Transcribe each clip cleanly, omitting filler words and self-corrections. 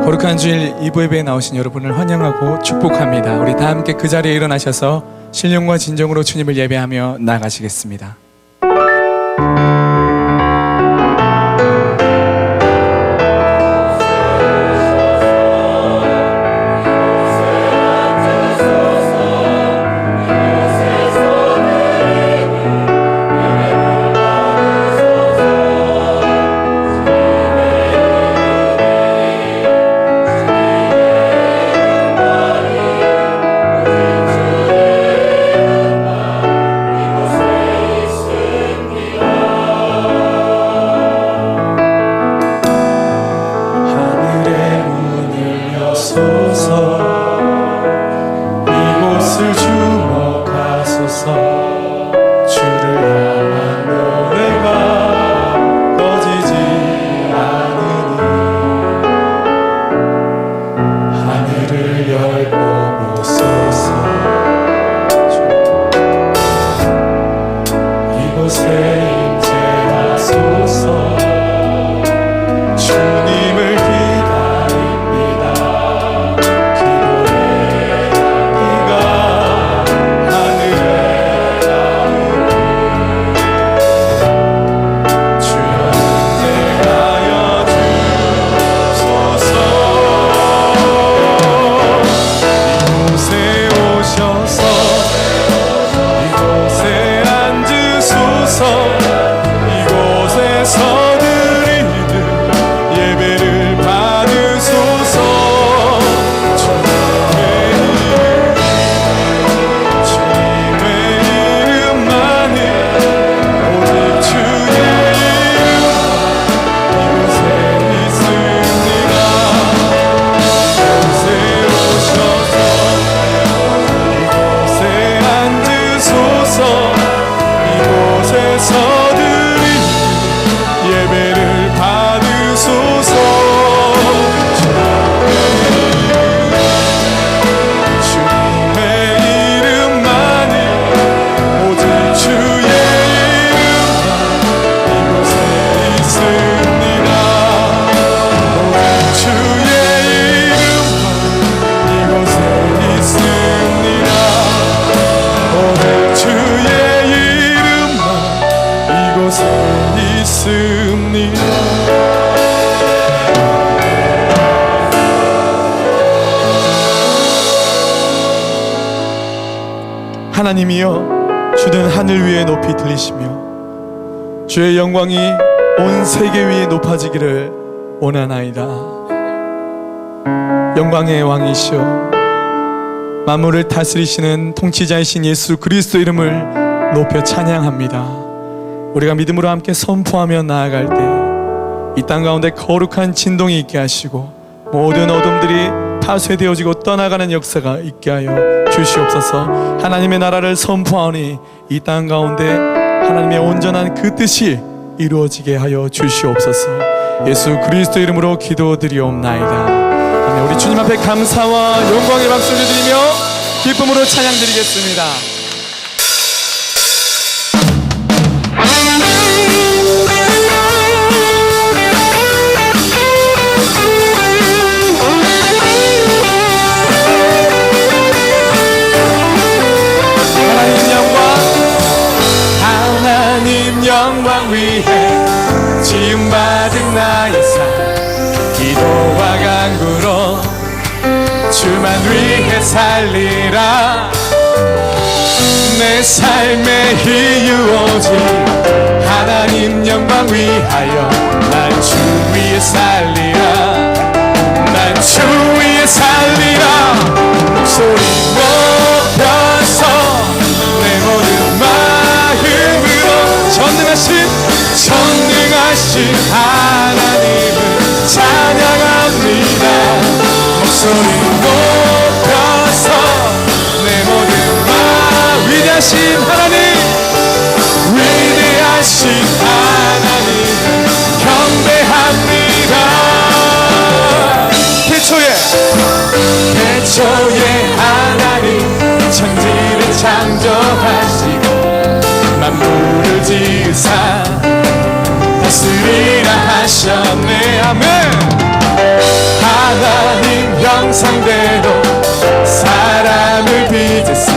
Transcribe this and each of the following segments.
거룩한 주일 2부 예배에 나오신 여러분을 환영하고 축복합니다. 우리 다 함께 그 자리에 일어나셔서 신령과 진정으로 주님을 예배하며 나아가시겠습니다. 하나님이여, 주는 하늘 위에 높이 들리시며 주의 영광이 온 세계 위에 높아지기를 원하나이다. 영광의 왕이시여, 만물을 다스리시는 통치자이신 예수 그리스도 이름을 높여 찬양합니다. 우리가 믿음으로 함께 선포하며 나아갈 때 이 땅 가운데 거룩한 진동이 있게 하시고 모든 어둠들이 파쇄되어지고 떠나가는 역사가 있게 하여 주시옵소서. 하나님의 나라를 선포하오니 이 땅 가운데 하나님의 온전한 그 뜻이 이루어지게 하여 주시옵소서. 예수 그리스도 이름으로 기도드리옵나이다. 아멘. 우리 주님 앞에 감사와 영광의 박수를 드리며 기쁨으로 찬양드리겠습니다. 영광 위에 지음받은 나의 삶, 기도와 간구로 주만 위해 살리라. 내 삶의 이유 오직 하나님 영광 위하여 난 주 위에 살리라. 난 주 위에 살리라. 목소리 높여서 내 모든 마음으로 전능하신 하나님을 찬양합니다. 목소리 높여서 내 모든 마음 위대하신 하나님, 위대하신 하나님을 경배합니다. 태초에 하나님 천지를 창조하시고 만물을 지으사 다스리라 하셨네. 아멘. 하나님 형상대로 사람을 빚었어.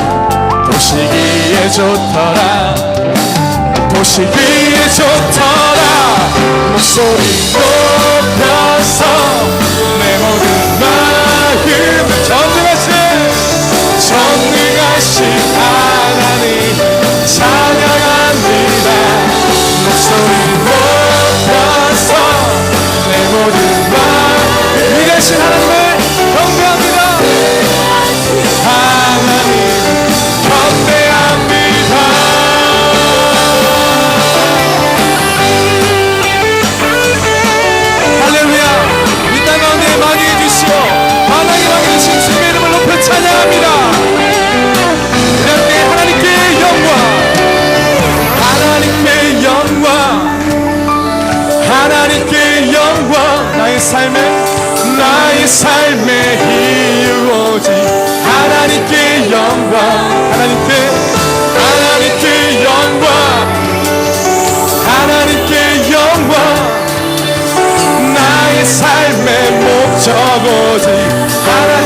보시기에 좋더라, 보시기에 좋더라. 목소리 높여서 내 모든 마음을 전능하신 하나님 찬양합니다. 목소리 높여서 내 모든 마음 위대하신 하나님을 경배합니다. 하나님 경배합니다. 할렐루야. 이 땅 가운데 많이 해주시오. 하나님 왕이 되신 주님의 이름을 높여 찬양합니다. 이렇게 하나님께 영광, 하나님께 영광, 하나님께 영광. 나의 삶의 이유 오직 하나님께 영광, 하나님께 영광, 하나님께 영광. 나의 삶의 목적 오직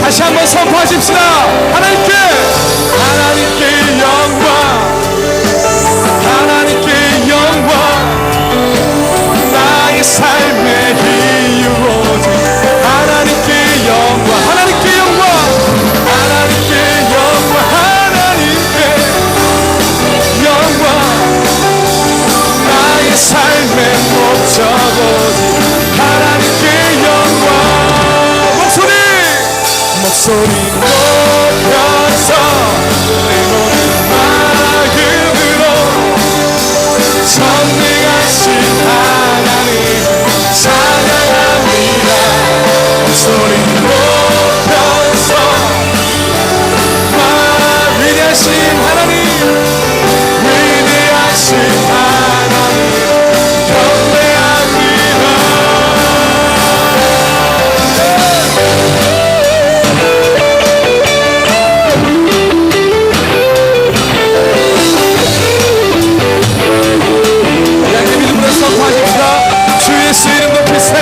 다시 한번 선포하십시다. 하나님께 영광, 하나님께 영광. 나의 삶의 이유 오직 하나님께 영광, 하나님께 영광, 하나님께 영광, 하나님께 영광. 나의 삶의 목적 오직 하나님께 영광. 목소리 높여서 내 모든 마음으로 전능하신 하나님 찬양합니다. 목소리 높여서 위대하신 하나님, 위대하신 하나님 경배합니다. 주 예수의 이름 높이세,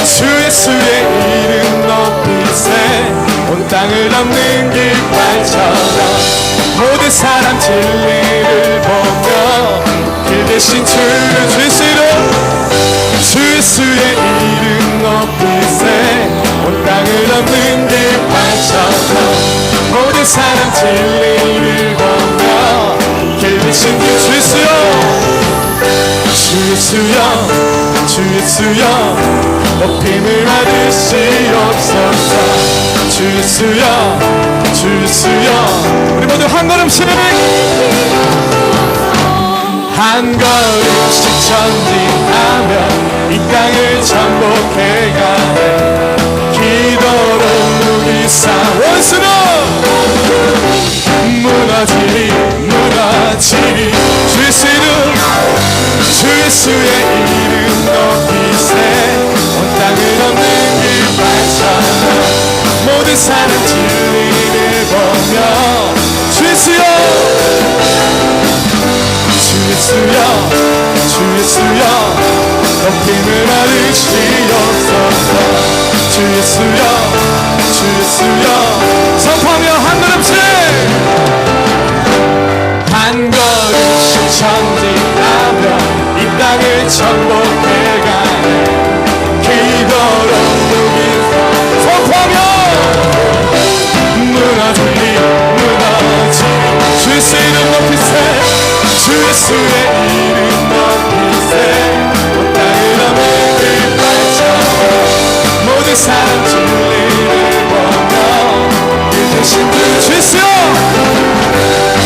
주 예수의 이름 높이세. 온 땅을 덮는 깃발처럼 모든 사람 진리를 보며 길 대신 주 예수의 이름, 주 예수의 이름 높이세. 온 땅을 덮는 깃발처럼 모든 사람 진리를 보며 길 대신 주 예수여, 주 예수여, 주 예수여 높임을 받으시옵소서. 주 예수여, 주 예수여. 우리 모두 한 걸음씩 전진하며 이 땅을 정복해가네. 기도로 누기사 원수는 무너지리 주 예수의 이름, 주 예수의 이름 높이세. 온 땅을 덮는 깃발처럼 모든 사람 진리를 보며 주 예수여, 주 예수여, 주 예수여 높임을 받으시옵소서. 주 예수여, 주 예수여 선포하며 한 걸음씩 전진하며 이 땅을 정복해가네. 기도로 누긴 선포하며 무너지리 주 예수의 이름 높이세, 주 예수의 이름 높이세. 온 땅을 덮는 깃발처럼 모든 사람 진리를 보며 길 대신 주 예수여,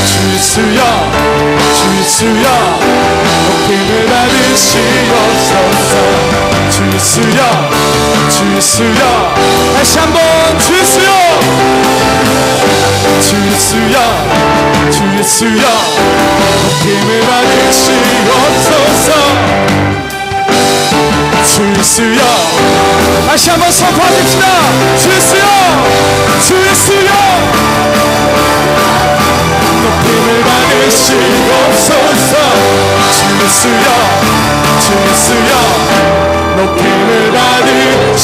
주 예수여, 주 예수여 높임을 받으시옵소서. 주 예수여, 주 예수여 다시 한번 주 예수여, 주 예수여, 주 예수여 높임을 받으시옵소서. 주 예수여 다시 한번 선포하십시다. 주 예수여, 주 예수여 높임을 받으시옵소서. 주 예수여, 주 예수여 높임을 받으시옵소서.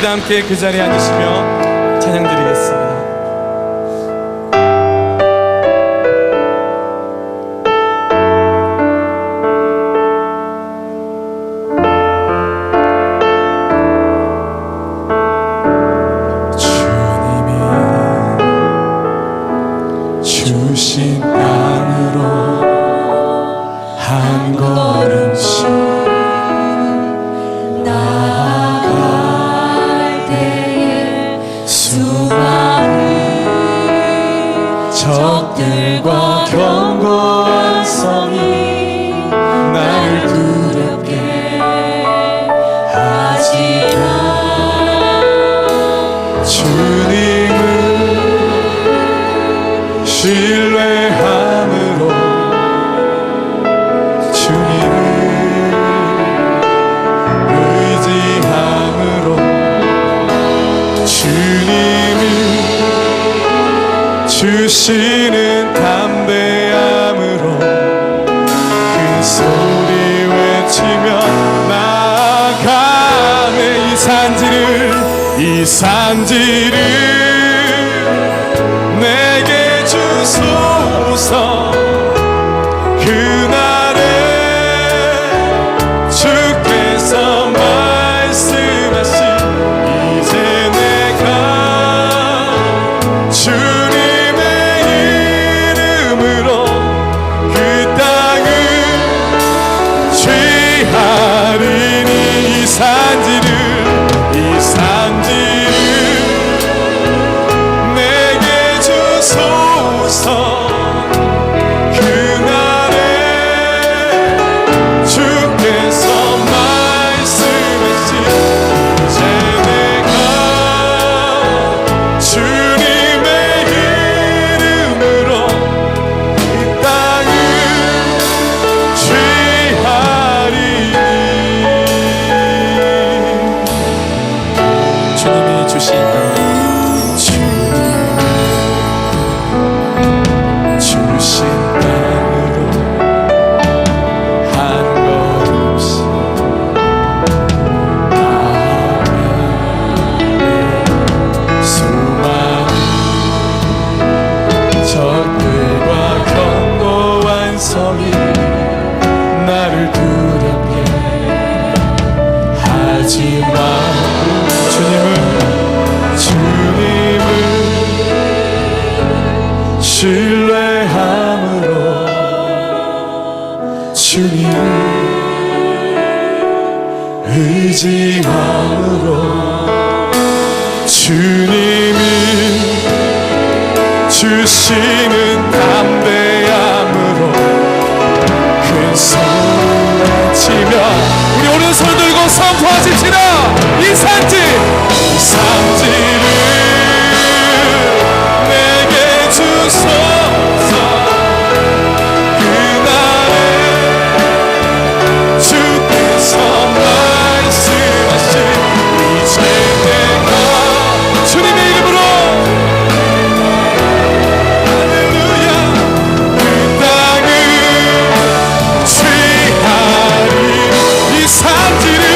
다 함께 그 자리에 앉으시며 찬양 드리겠습니다. 주신 땅으로 한 걸음씩 나아갈 때에 수많은 적들과 견고한 성이 나를 두렵게 하지만 주님을 신뢰함으로 주님을 의지함으로 주님이 주시는 담대함으로 큰 소리 외치며 나아가네. 이 산지를 내게 주소서. 그날에 주께서 말씀하신 이제 내가 주님의 이름으로 그 땅을 취하리니. 이 산지를 내게 주소서. 그날에 주께서 말씀하신 이제 내가 주님의 이름으로 이 땅을 취하리니. 주님이 주신 땅으로 한 걸음씩 나아가네. 수많은 적들과 견고한 성이 나를 두렵게 하지만 주님을 신뢰함으로 주님을 의지함으로 주님이 주시는 담대함으로 큰 소리 외치며 우리 오른손 들고 선포하십시다. 이 산지를 내게 주소서. 그날에 주께서 말씀하신 이제 내가 주님의 이름으로 할렐루야 그 땅을 취하리. 이 산지를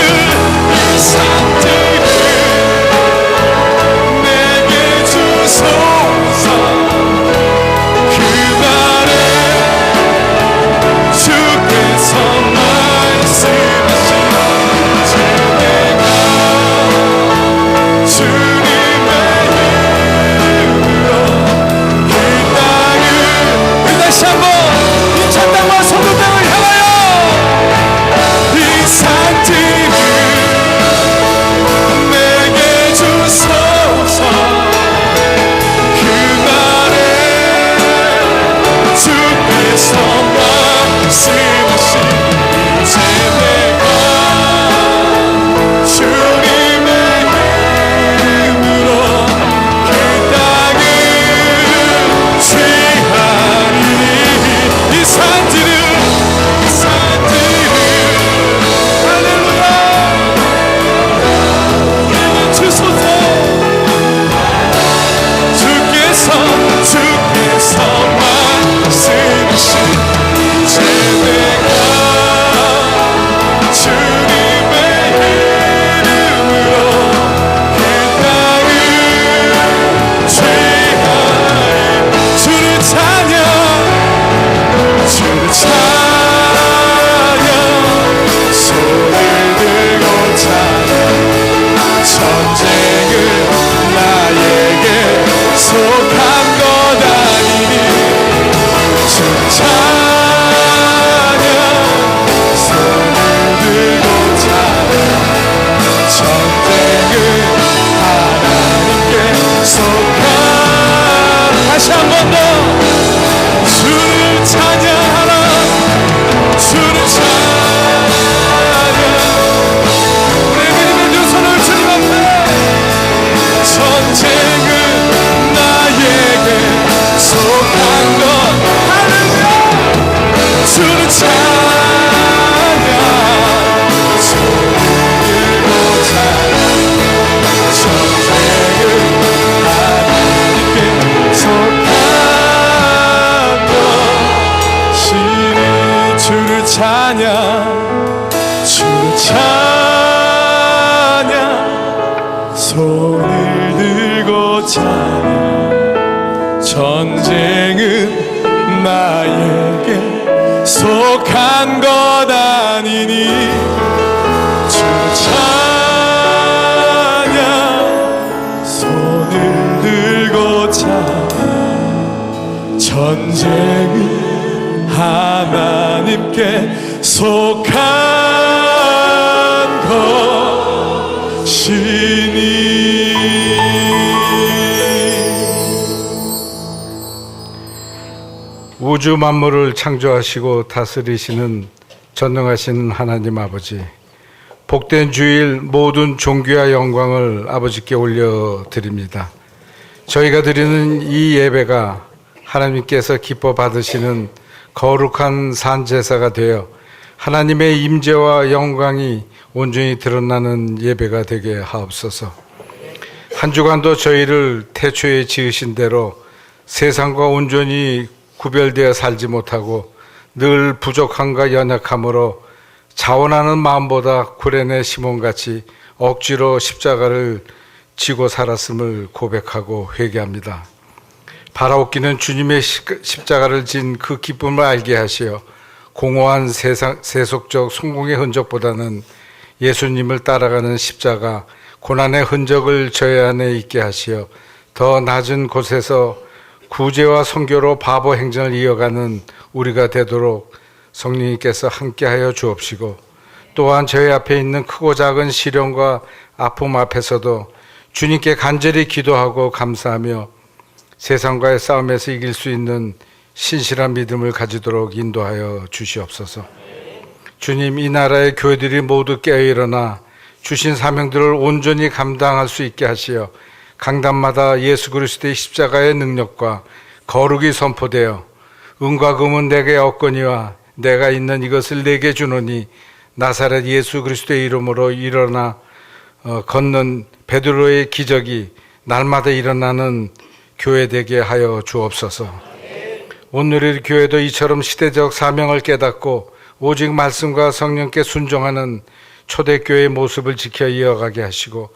주 찬양 손을 들고 찬양 전쟁은 나에게 속한 것 아니니 주 찬양 손을 들고 찬양 전쟁은 하나님께 속한 것이니. 우주 만물을 창조하시고 다스리시는 전능하신 하나님 아버지, 복된 주일 모든 존귀와 영광을 아버지께 올려드립니다. 저희가 드리는 이 예배가 하나님께서 기뻐 받으시는 거룩한 산제사가 되어 하나님의 임재와 영광이 온전히 드러나는 예배가 되게 하옵소서. 한 주간도 저희를 태초에 지으신 대로 세상과 온전히 구별되어 살지 못하고 늘 부족함과 연약함으로 자원하는 마음보다 구레네 시몬같이 억지로 십자가를 지고 살았음을 고백하고 회개합니다. 바라옵기는 주님의 십자가를 진 그 기쁨을 알게 하시어 공허한 세속적 성공의 흔적보다는 예수님을 따라가는 십자가 고난의 흔적을 저희 안에 있게 하시어 더 낮은 곳에서 구제와 선교로 바보 행전을 이어가는 우리가 되도록 성령님께서 함께하여 주옵시고, 또한 저희 앞에 있는 크고 작은 시련과 아픔 앞에서도 주님께 간절히 기도하고 감사하며 세상과의 싸움에서 이길 수 있는 신실한 믿음을 가지도록 인도하여 주시옵소서. 주님, 이 나라의 교회들이 모두 깨어일어나 주신 사명들을 온전히 감당할 수 있게 하시어 강단마다 예수 그리스도의 십자가의 능력과 거룩이 선포되어 은과 금은 내게 없거니와 내가 있는 이것을 내게 주노니 나사렛 예수 그리스도의 이름으로 일어나 걷는 베드로의 기적이 날마다 일어나는 교회 되게 하여 주옵소서. 오늘의 교회도 이처럼 시대적 사명을 깨닫고 오직 말씀과 성령께 순종하는 초대교회의 모습을 지켜 이어가게 하시고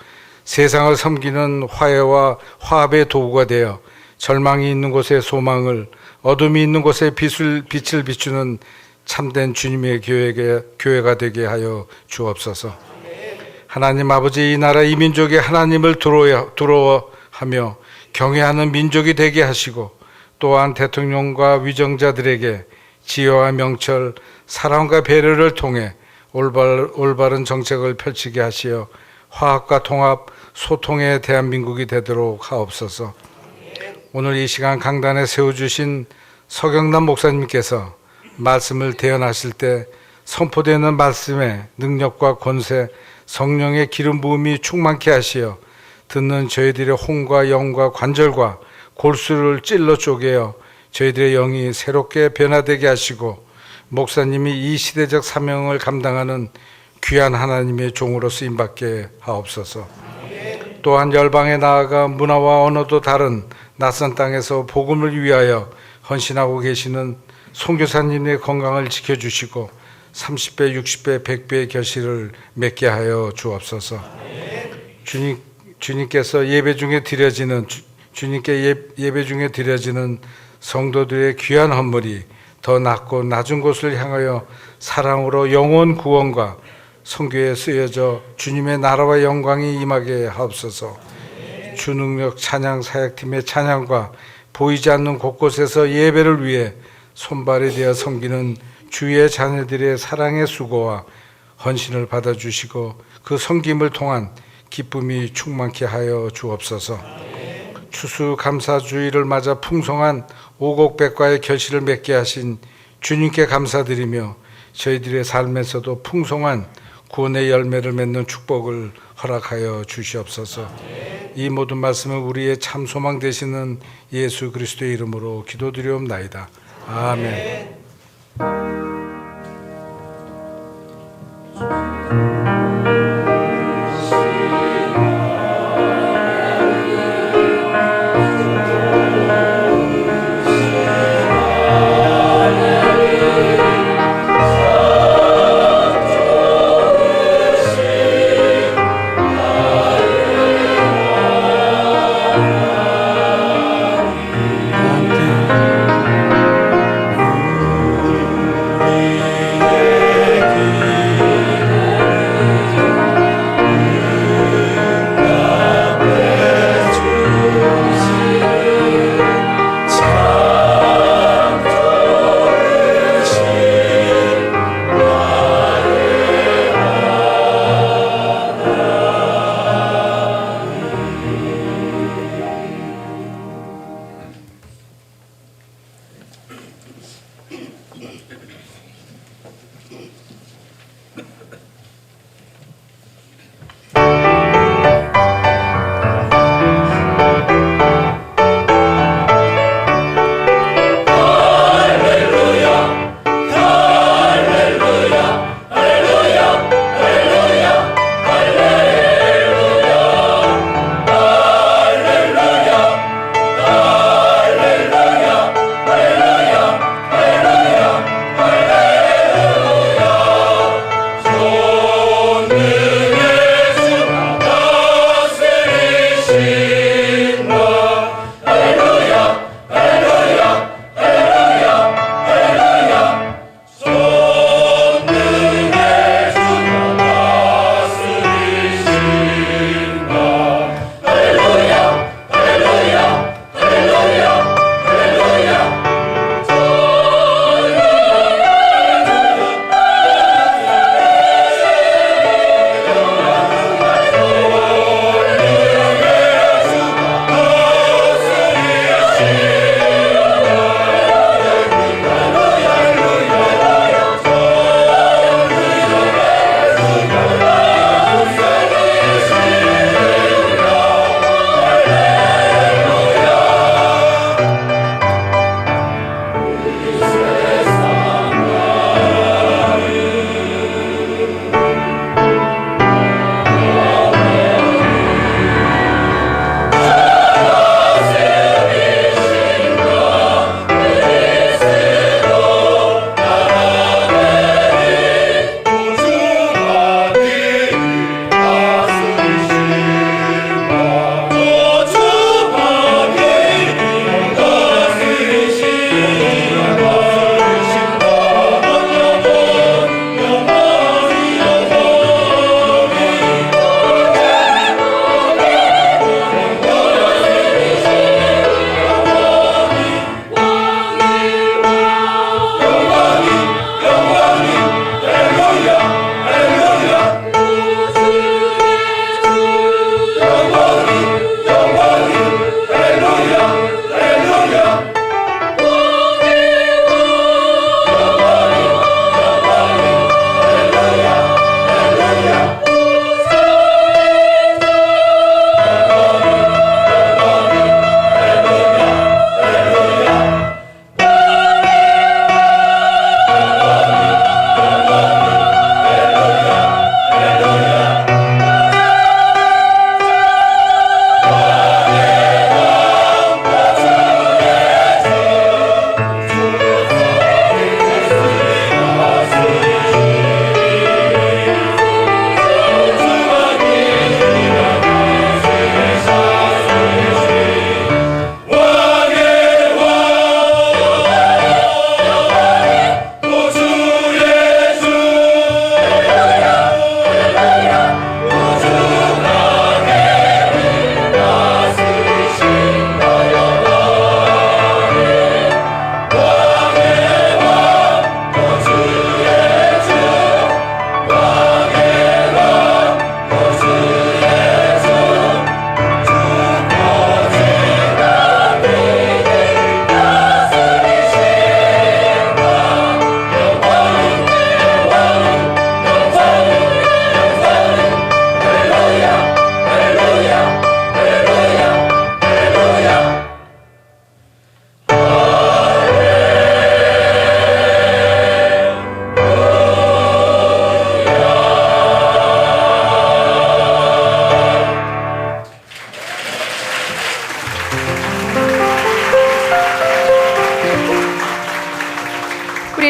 세상을 섬기는 화해와 화합의 도구가 되어 절망이 있는 곳에 소망을, 어둠이 있는 곳에 빛을 비추는 참된 주님의 교회가 되게 하여 주옵소서. 하나님 아버지, 이 나라 이 민족이 하나님을 두려워하며 경외하는 민족이 되게 하시고, 또한 대통령과 위정자들에게 지혜와 명철, 사랑과 배려를 통해 올바른 정책을 펼치게 하시어 화합과 통합, 소통의 대한민국이 되도록 하옵소서. 오늘 이 시간 강단에 세워주신 서경남 목사님께서 말씀을 대언하실 때 선포되는 말씀의 능력과 권세, 성령의 기름 부음이 충만케 하시어 듣는 저희들의 혼과 영과 관절과 골수를 찔러 쪼개어 저희들의 영이 새롭게 변화되게 하시고, 목사님이 이 시대적 사명을 감당하는 귀한 하나님의 종으로 쓰임받게 하옵소서. 또한 열방에 나아가 문화와 언어도 다른 낯선 땅에서 복음을 위하여 헌신하고 계시는 선교사님의 건강을 지켜주시고 30배, 60배, 100배의 결실을 맺게 하여 주옵소서. 주님께서 예배 중에 드려지는 성도들의 귀한 헌물이 더 낮고 낮은 곳을 향하여 사랑으로 영원 구원과 선교에 쓰여져 주님의 나라와 영광이 임하게 하옵소서. 주능력 찬양 사역팀의 찬양과 보이지 않는 곳곳에서 예배를 위해 손발이 되어 섬기는 주의 자녀들의 사랑의 수고와 헌신을 받아주시고 그 섬김을 통한 기쁨이 충만케 하여 주옵소서. 추수감사주의를 맞아 풍성한 오곡백과의 결실을 맺게 하신 주님께 감사드리며 저희들의 삶에서도 풍성한 구원의 열매를 맺는 축복을 허락하여 주시옵소서. 이 모든 말씀을 우리의 참 소망 되시는 예수 그리스도의 이름으로 기도드리옵나이다. 아멘.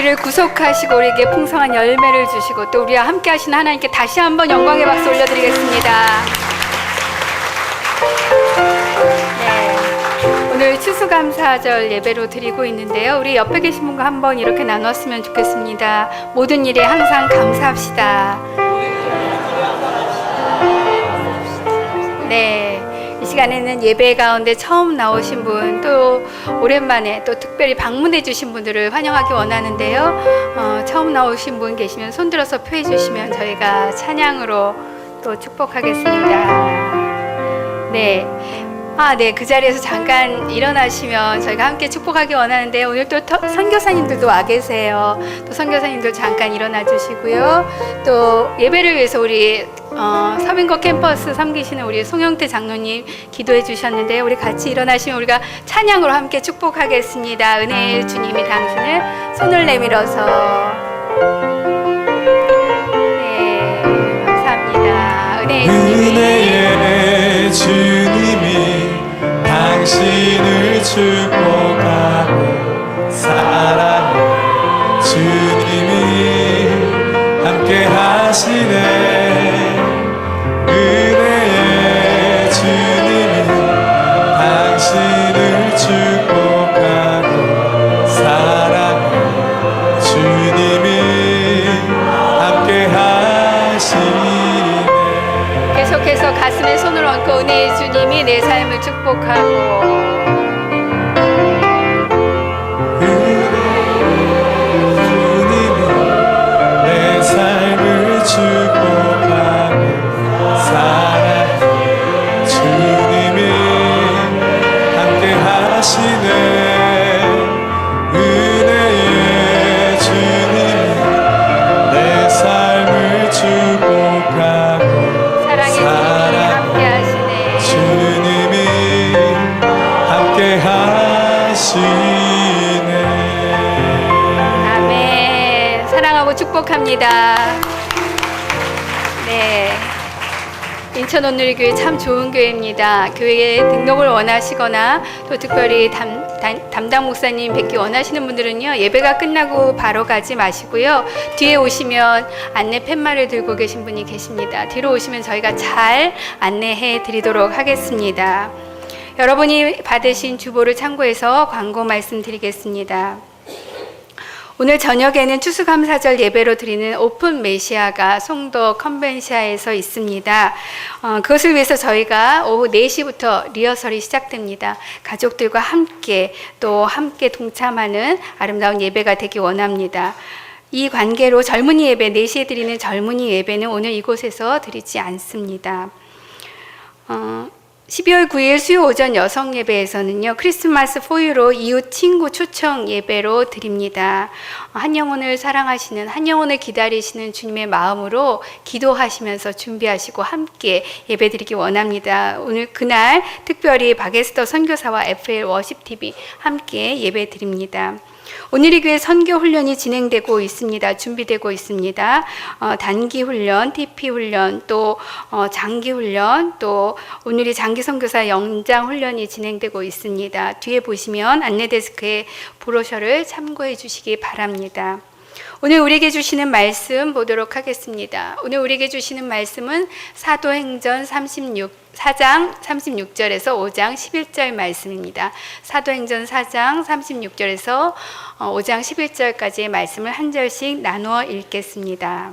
우리를 구속하시고 우리에게 풍성한 열매를 주시고 또 우리와 함께 하시는 하나님께 다시 한번 영광의 박수 올려드리겠습니다. 네, 오늘 추수감사절 예배로 드리고 있는데요. 우리 옆에 계신 분과 한번 이렇게 나눴으면 좋겠습니다. 모든 일에 항상 감사합시다. 네, 이 시간에는 예배 가운데 처음 나오신 분, 또 오랜만에 또 특별히 방문해 주신 분들을 환영하기 원하는데요. 처음 나오신 분 계시면 손들어서 표해 주시면 저희가 찬양으로 또 축복하겠습니다. 네. 네, 그 자리에서 잠깐 일어나시면 저희가 함께 축복하기 원하는데 오늘 또 선교사님들도 와 계세요. 또 선교사님들 잠깐 일어나 주시고요. 또 예배를 위해서 우리 서빙고 캠퍼스 섬기시는 우리 송영태 장로님 기도해 주셨는데 우리 같이 일어나시면 우리가 찬양으로 함께 축복하겠습니다. 은혜의 주님이 당신을 손을 내밀어서 네, 감사합니다. 은혜의 주님이 당신을 축복하고 사랑해 주님이 함께 하시네. 은혜의 주님이 당신을 축복하고 사랑해 주님이 함께 하시네. 계속해서 가슴에 손을 얹고 은혜의 주님이 내 삶을 축복하고 내 삶을 축복하고 사랑해 주님이 함께 하시네. 은혜의 주님이 내 삶을 축복하고 사랑의 주님이 함께 하시네. 주님이 함께 하시네. 아멘. 사랑하고 축복합니다. 네. 인천 온누리교회 참 좋은 교회입니다. 교회에 등록을 원하시거나 또 특별히 담당 목사님 뵙기 원하시는 분들은요, 예배가 끝나고 바로 가지 마시고요. 뒤에 오시면 안내 팻말을 들고 계신 분이 계십니다. 뒤로 오시면 저희가 잘 안내해 드리도록 하겠습니다. 여러분이 받으신 주보를 참고해서 광고 말씀드리겠습니다. 오늘 저녁에는 추수감사절 예배로 드리는 오픈 메시아가 송도 컨벤시아에서 있습니다. 그것을 위해서 저희가 오후 4시부터 리허설이 시작됩니다. 가족들과 함께 또 함께 동참하는 아름다운 예배가 되기 원합니다. 이 관계로 젊은이 예배, 4시에 드리는 젊은이 예배는 오늘 이곳에서 드리지 않습니다. 12월 9일 수요 오전 여성 예배에서는요, 크리스마스 포유로 이웃 친구 초청 예배로 드립니다. 한 영혼을 사랑하시는, 한 영혼을 기다리시는 주님의 마음으로 기도하시면서 준비하시고 함께 예배 드리기 원합니다. 오늘 그날 특별히 박에스더 선교사와 FL 워십TV 함께 예배 드립니다. 오늘이 교회 선교 훈련이 진행되고 있습니다. 준비되고 있습니다. 단기 훈련, TP 훈련, 또 장기 훈련, 또 오늘이 장기 선교사 연장 훈련이 진행되고 있습니다. 뒤에 보시면 안내 데스크에 브로셔를 참고해 주시기 바랍니다. 오늘 우리에게 주시는 말씀 보도록 하겠습니다. 오늘 우리에게 주시는 말씀은 사도행전 4장 36절에서 5장 11절 말씀입니다. 사도행전 4장 36절에서 5장 11절까지의 말씀을 한 절씩 나누어 읽겠습니다.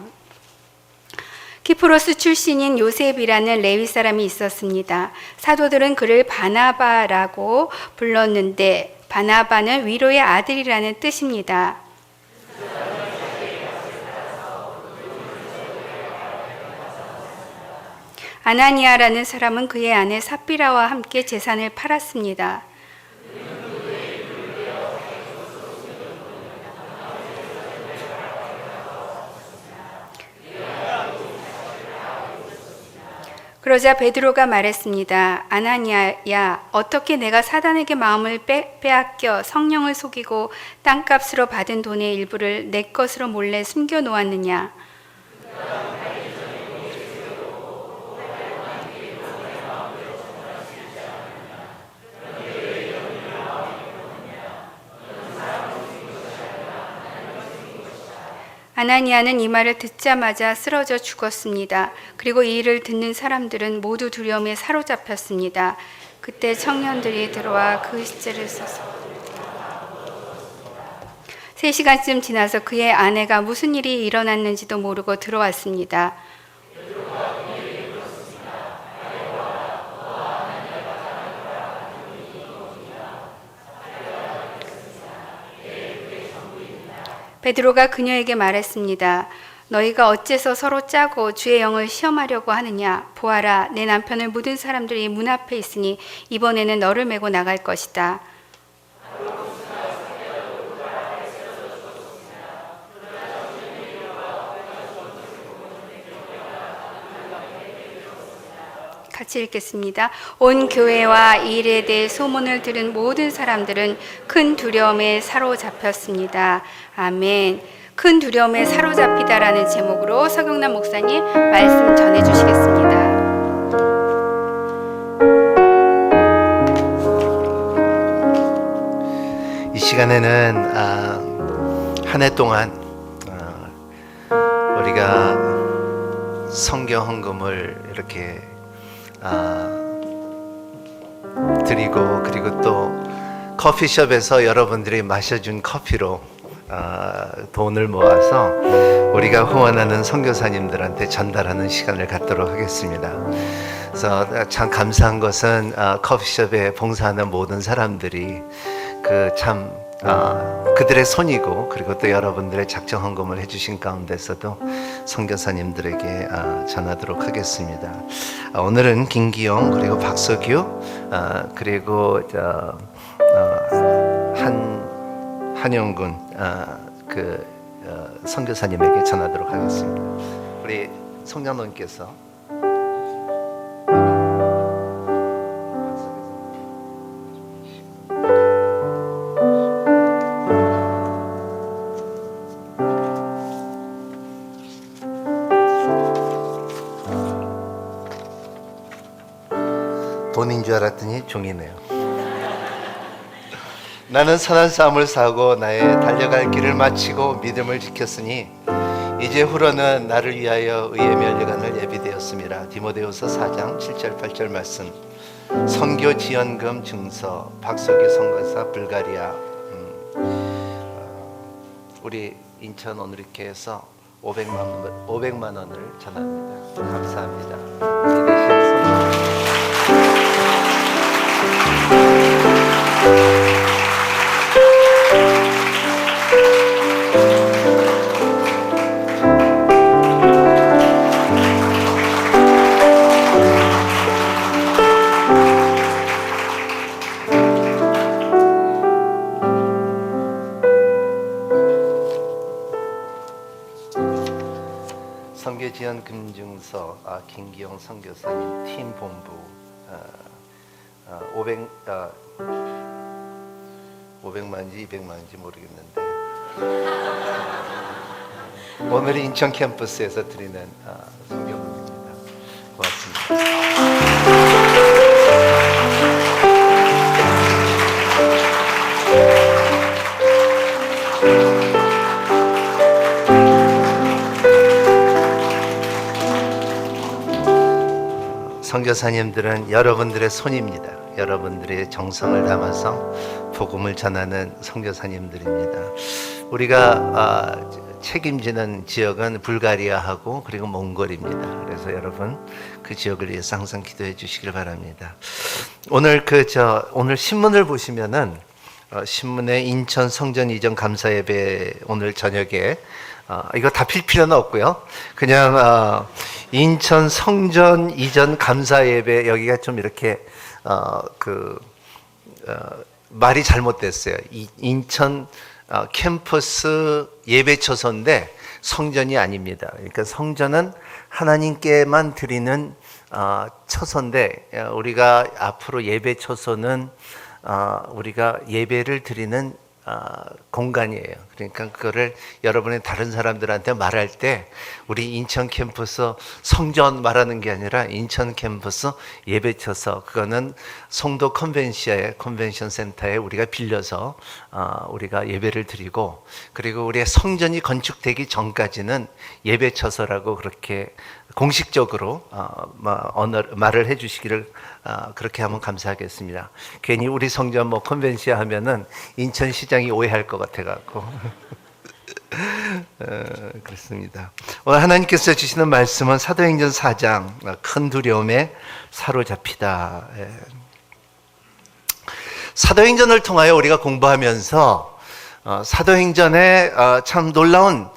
키프로스 출신인 요셉이라는 레위 사람이 있었습니다. 사도들은 그를 바나바라고 불렀는데 바나바는 위로의 아들이라는 뜻입니다. 아나니아라는 사람은 그의 아내 삽비라와 함께 재산을 팔았습니다. 그러자 베드로가 말했습니다. 아나니아야, 어떻게 내가 사단에게 마음을 빼앗겨 성령을 속이고 땅값으로 받은 돈의 일부를 내 것으로 몰래 숨겨 놓았느냐? 아나니아는 이 말을 듣자마자 쓰러져 죽었습니다. 그리고 이 일을 듣는 사람들은 모두 두려움에 사로잡혔습니다. 그때 청년들이 들어와 그 시체를 써서 3시간쯤 지나서 그의 아내가 무슨 일이 일어났는지도 모르고 들어왔습니다. 베드로가 그녀에게 말했습니다. 너희가 어째서 서로 짜고 주의 영을 시험하려고 하느냐? 보아라, 내 남편을 묻은 사람들이 문 앞에 있으니 이번에는 너를 메고 나갈 것이다. 같이 읽겠습니다. 온 교회와 이 일에 대해 소문을 들은 모든 사람들은 큰 두려움에 사로잡혔습니다. 아멘. 큰 두려움에 사로잡히다라는 제목으로 서경남 목사님 말씀 전해주시겠습니다. 이 시간에는 한 해 동안 우리가 성경 헌금을 이렇게 드리고, 그리고 또 커피숍에서 여러분들이 마셔준 커피로 돈을 모아서 우리가 후원하는 선교사님들한테 전달하는 시간을 갖도록 하겠습니다. 그래서 참 감사한 것은 커피숍에 봉사하는 모든 사람들이 그들의 손이고, 그리고 또 여러분들의 작정 헌금을 해주신 가운데서도 선교사님들에게 전하도록 하겠습니다. 오늘은 김기용, 그리고 박석규, 그리고 한영군 선교사님에게 전하도록 하겠습니다. 우리 송장로님께서 돈인 줄 알았더니 종이네요. 나는 선한 싸움을 싸고 나의 달려갈 길을 마치고 믿음을 지켰으니 이제 후로는 나를 위하여 의의 면류관을 예비되었습니다. 디모데후서 4장 7절 8절 말씀. 선교 지원금 증서 박석기 선교사 불가리아. 우리 인천 오늘리교회에서 500만 원을 전합니다. 감사합니다. 우리 대신 선교. 선교지원 금증서 김기용 선교사님 팀 본부 500만인지 200만인지 모르겠는데 오늘 인천 캠퍼스에서 드리는 선교금입니다. 고맙습니다. 선교사님들은 여러분들의 손입니다. 여러분들의 정성을 담아서 복음을 전하는 선교사님들입니다. 우리가 책임지는 지역은 불가리아하고 그리고 몽골입니다. 그래서 여러분 그 지역을 위해서 항상 기도해 주시길 바랍니다. 오늘 오늘 신문을 보시면은 신문에 인천 성전 이전 감사 예배 오늘 저녁에 이거 다 필 필요는 없고요. 그냥 인천 성전 이전 감사 예배 여기가 좀 이렇게 말이 잘못됐어요. 인천 캠퍼스 예배 처소인데 성전이 아닙니다. 그러니까 성전은 하나님께만 드리는 처소인데 우리가 앞으로 예배 처소는 우리가 예배를 드리는 공간이에요. 그러니까 그거를 여러분이 다른 사람들한테 말할 때 우리 인천 캠퍼스 성전 말하는 게 아니라 인천 캠퍼스 예배처서, 그거는 송도 컨벤션 센터에 우리가 빌려서 우리가 예배를 드리고, 그리고 우리의 성전이 건축되기 전까지는 예배처서라고 그렇게 공식적으로 말을 해주시기를 그렇게 하면 감사하겠습니다. 괜히 우리 성전 뭐 컨벤션 하면은 인천시장이 오해할 것 같아갖고 그렇습니다. 오늘 하나님께서 주시는 말씀은 사도행전 4장 큰 두려움에 사로잡히다. 사도행전을 통하여 우리가 공부하면서 사도행전에 참 놀라운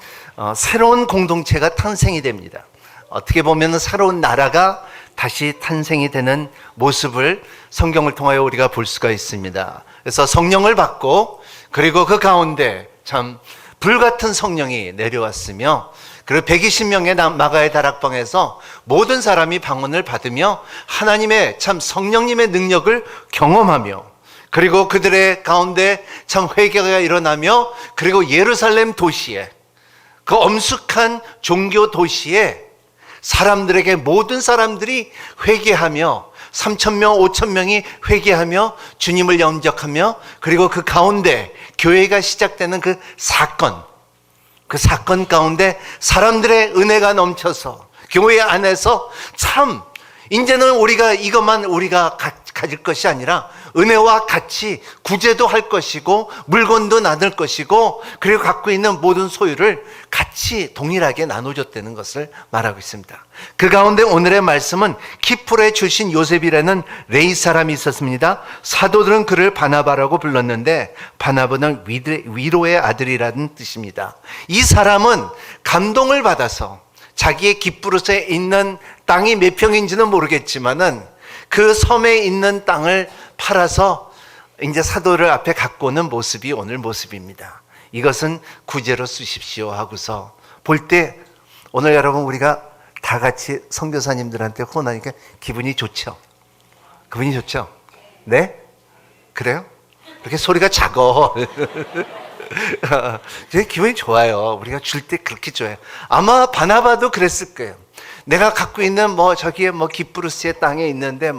새로운 공동체가 탄생이 됩니다. 어떻게 보면 새로운 나라가 다시 탄생이 되는 모습을 성경을 통하여 우리가 볼 수가 있습니다. 그래서 성령을 받고, 그리고 그 가운데 참 불같은 성령이 내려왔으며, 그리고 120명의 마가의 다락방에서 모든 사람이 방언을 받으며 하나님의 참 성령님의 능력을 경험하며, 그리고 그들의 가운데 참 회개가 일어나며, 그리고 예루살렘 도시에, 그 엄숙한 종교 도시에 사람들에게, 모든 사람들이 회개하며 3,000명, 5,000명이 회개하며 주님을 영접하며, 그리고 그 가운데 교회가 시작되는 그 사건 가운데 사람들의 은혜가 넘쳐서 교회 안에서 참 이제는 우리가 이것만 우리가 가질 것이 아니라 은혜와 같이 구제도 할 것이고 물건도 나눌 것이고, 그리고 갖고 있는 모든 소유를 같이 동일하게 나눠줬다는 것을 말하고 있습니다. 그 가운데 오늘의 말씀은 키프로에 출신 요셉이라는 레이 사람이 있었습니다. 사도들은 그를 바나바라고 불렀는데 바나바는 위로의 아들이라는 뜻입니다. 이 사람은 감동을 받아서 자기의 기프로스에 있는 땅이 몇 평인지는 모르겠지만은 그 섬에 있는 땅을 팔아서 이제 사도를 앞에 갖고 오는 모습이 오늘 모습입니다. 이것은 구제로 쓰십시오 하고서 볼 때, 오늘 여러분 우리가 다 같이 선교사님들한테 후원하니까 기분이 좋죠? 기분이 좋죠? 네? 그래요? 이렇게 소리가 작어. 기분이 좋아요. 우리가 줄 때 그렇게 좋아요. 아마 바나바도 그랬을 거예요. 내가 갖고 있는 저기에 기프루스의 땅에 있는데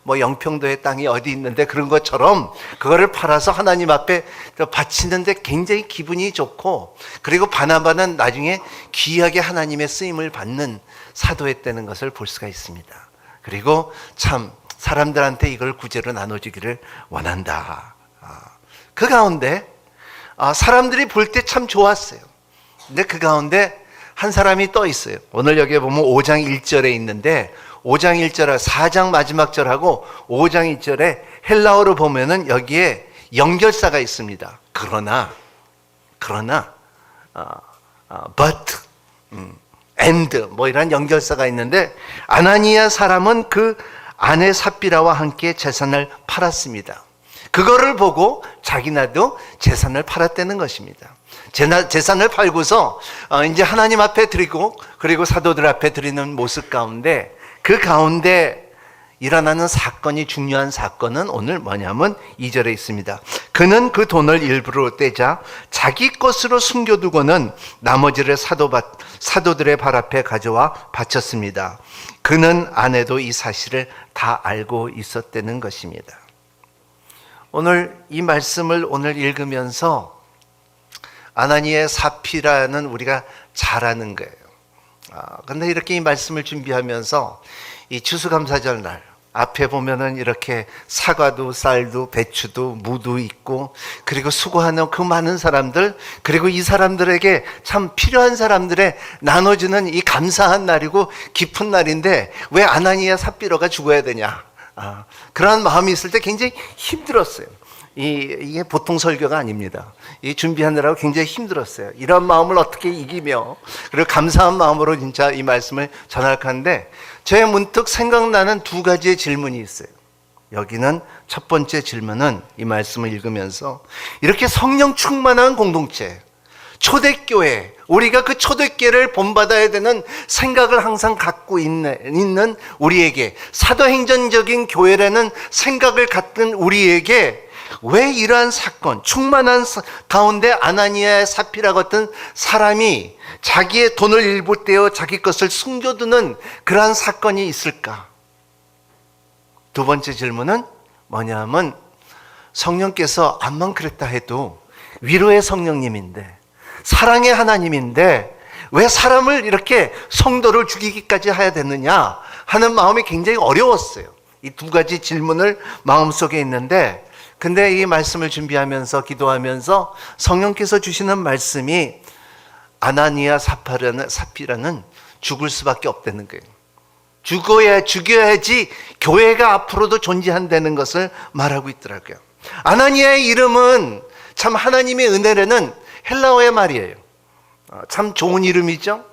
영평도의 땅이 어디 있는데 그런 것처럼 그거를 팔아서 하나님 앞에 바치는데 굉장히 기분이 좋고, 그리고 바나바는 나중에 귀하게 하나님의 쓰임을 받는 사도했다는 것을 볼 수가 있습니다. 그리고 참 사람들한테 이걸 구제로 나눠주기를 원한다. 그 가운데 사람들이 볼 때 참 좋았어요. 근데 그 가운데 한 사람이 떠 있어요. 오늘 여기에 보면 5장 1절에 있는데, 5장 1절, 4장 마지막 절하고 5장 1절에 헬라어로 보면은 여기에 연결사가 있습니다. 그러나, but, and, 이런 연결사가 있는데, 아나니아 사람은 그 아내 삽비라와 함께 재산을 팔았습니다. 그거를 보고 자기나도 재산을 팔았다는 것입니다. 재산을 팔고서 이제 하나님 앞에 드리고, 그리고 사도들 앞에 드리는 모습 가운데, 그 가운데 일어나는 사건이, 중요한 사건은 오늘 뭐냐면 2절에 있습니다. 그는 그 돈을 일부러 떼자 자기 것으로 숨겨두고는 나머지를 사도들의 발 앞에 가져와 바쳤습니다. 그는 아내도 이 사실을 다 알고 있었다는 것입니다. 오늘 이 말씀을 오늘 읽으면서 아나니의 사피라는 우리가 잘 아는 거예요. 근데 이렇게 이 말씀을 준비하면서 이 추수감사절 날 앞에 보면은 이렇게 사과도 쌀도 배추도 무도 있고, 그리고 수고하는 그 많은 사람들, 그리고 이 사람들에게 참 필요한 사람들에 나눠주는 이 감사한 날이고 깊은 날인데 왜 아나니아 삽비라가 죽어야 되냐, 그런 마음이 있을 때 굉장히 힘들었어요. 이게 보통 설교가 아닙니다. 이 준비하느라고 굉장히 힘들었어요. 이런 마음을 어떻게 이기며, 그리고 감사한 마음으로 진짜 이 말씀을 전할까 하는데, 제 문득 생각나는 두 가지의 질문이 있어요. 여기는 첫 번째 질문은 이 말씀을 읽으면서 이렇게 성령 충만한 공동체, 초대교회, 우리가 그 초대교회를 본받아야 되는 생각을 항상 갖고 있는 우리에게, 사도행전적인 교회라는 생각을 갖는 우리에게 왜 이러한 사건, 충만한 가운데 아나니아의 사피라 같은 사람이 자기의 돈을 일부 떼어 자기 것을 숨겨두는 그러한 사건이 있을까? 두 번째 질문은 뭐냐 하면 성령께서 암만 그랬다 해도 위로의 성령님인데 사랑의 하나님인데 왜 사람을 이렇게 성도를 죽이기까지 해야 되느냐 하는 마음이 굉장히 어려웠어요. 이 두 가지 질문을 마음속에 있는데 근데 이 말씀을 준비하면서 기도하면서 성령께서 주시는 말씀이 아나니아 사피라는 죽을 수밖에 없다는 거예요. 죽여야지 교회가 앞으로도 존재한다는 것을 말하고 있더라고요. 아나니아의 이름은 참 하나님의 은혜라는 헬라어의 말이에요. 참 좋은 이름이죠.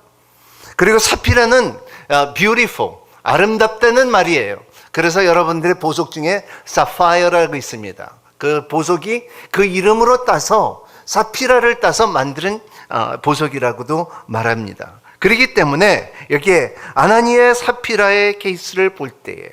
그리고 사피라는 beautiful, 아름답다는 말이에요. 그래서 여러분들의 보석 중에 사파이어라고 있습니다. 그 보석이 그 이름으로 따서 사피라를 따서 만드는 보석이라고도 말합니다. 그렇기 때문에 여기에 아나니아의 사피라의 케이스를 볼 때에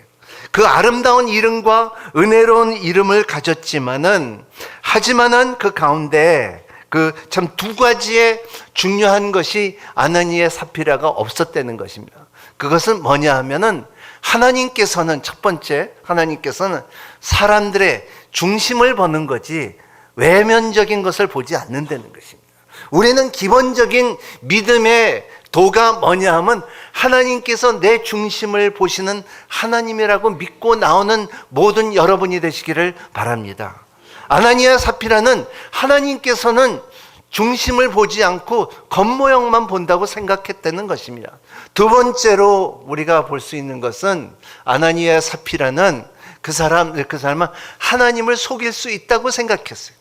그 아름다운 이름과 은혜로운 이름을 가졌지만은 하지만은 그 가운데 그 참 두 가지의 중요한 것이 아나니아의 사피라가 없었다는 것입니다. 그것은 뭐냐 하면은 하나님께서는 첫 번째 하나님께서는 사람들의 중심을 보는 거지 외면적인 것을 보지 않는다는 것입니다. 우리는 기본적인 믿음의 도가 뭐냐 하면 하나님께서 내 중심을 보시는 하나님이라고 믿고 나오는 모든 여러분이 되시기를 바랍니다. 아나니아 사피라는 하나님께서는 중심을 보지 않고 겉모형만 본다고 생각했다는 것입니다. 두 번째로 우리가 볼 수 있는 것은 아나니아 사피라는 그 사람은 하나님을 속일 수 있다고 생각했어요.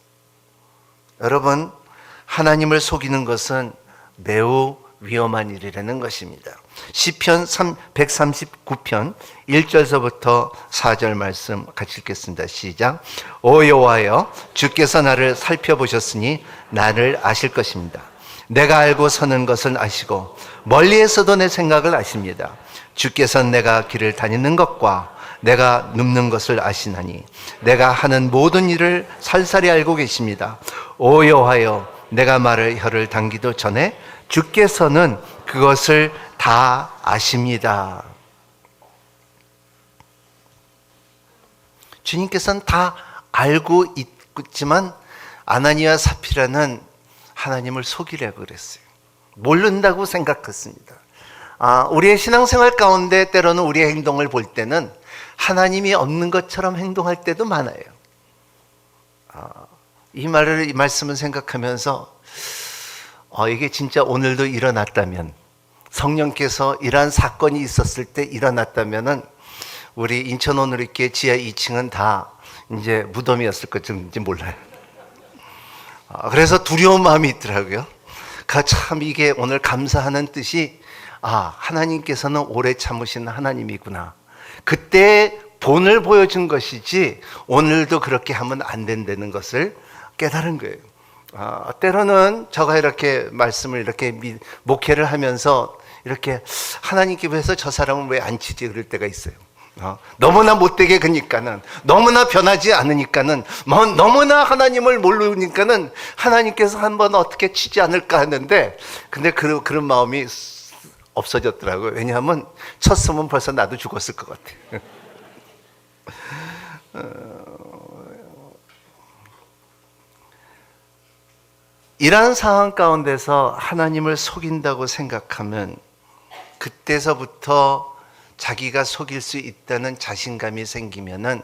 여러분, 하나님을 속이는 것은 매우 위험한 일이라는 것입니다. 시편 139편 1절서부터 4절 말씀 같이 읽겠습니다. 시작. 오 여호와여, 주께서 나를 살펴보셨으니 나를 아실 것입니다. 내가 알고 서는 것을 아시고 멀리에서도 내 생각을 아십니다. 주께서는 내가 길을 다니는 것과 내가 눕는 것을 아시나니 내가 하는 모든 일을 살살이 알고 계십니다. 오 여호와여, 내가 말을 혀를 당기도 전에 주께서는 그것을 다 아십니다. 주님께서는 다 알고 있지만 아나니아 사피라는 하나님을 속이려고 그랬어요. 모른다고 생각했습니다. 우리의 신앙생활 가운데 때로는 우리의 행동을 볼 때는 하나님이 없는 것처럼 행동할 때도 많아요. 이 말씀을 생각하면서 이게 진짜 오늘도 일어났다면, 성령께서 이러한 사건이 있었을 때 일어났다면은 우리 인천 오늘있게 지하 2층은 다 이제 무덤이었을 것인지 몰라요. 그래서 두려운 마음이 있더라고요. 참 이게 오늘 감사하는 뜻이 하나님께서는 오래 참으신 하나님이구나. 그때 본을 보여준 것이지 오늘도 그렇게 하면 안 된다는 것을 깨달은 거예요. 때로는 제가 이렇게 말씀을 이렇게 목회를 하면서 이렇게 하나님께 위해서 저 사람은 왜 안 치지 그럴 때가 있어요. 너무나 못되게 그니까는, 너무나 변하지 않으니까는, 너무나 하나님을 모르니까는 하나님께서 한번 어떻게 치지 않을까 했는데, 근데 그런 마음이 없어졌더라고요. 왜냐하면 쳤으면 벌써 나도 죽었을 것 같아요. 이러한 상황 가운데서 하나님을 속인다고 생각하면 그때서부터 자기가 속일 수 있다는 자신감이 생기면은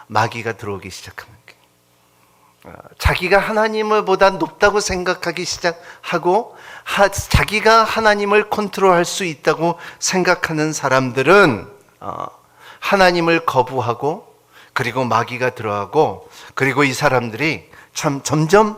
마귀가 들어오기 시작하는 거예요. 자기가 하나님을 보다 높다고 생각하기 시작하고 자기가 하나님을 컨트롤할 수 있다고 생각하는 사람들은 하나님을 거부하고 그리고 마귀가 들어가고 그리고 이 사람들이 참 점점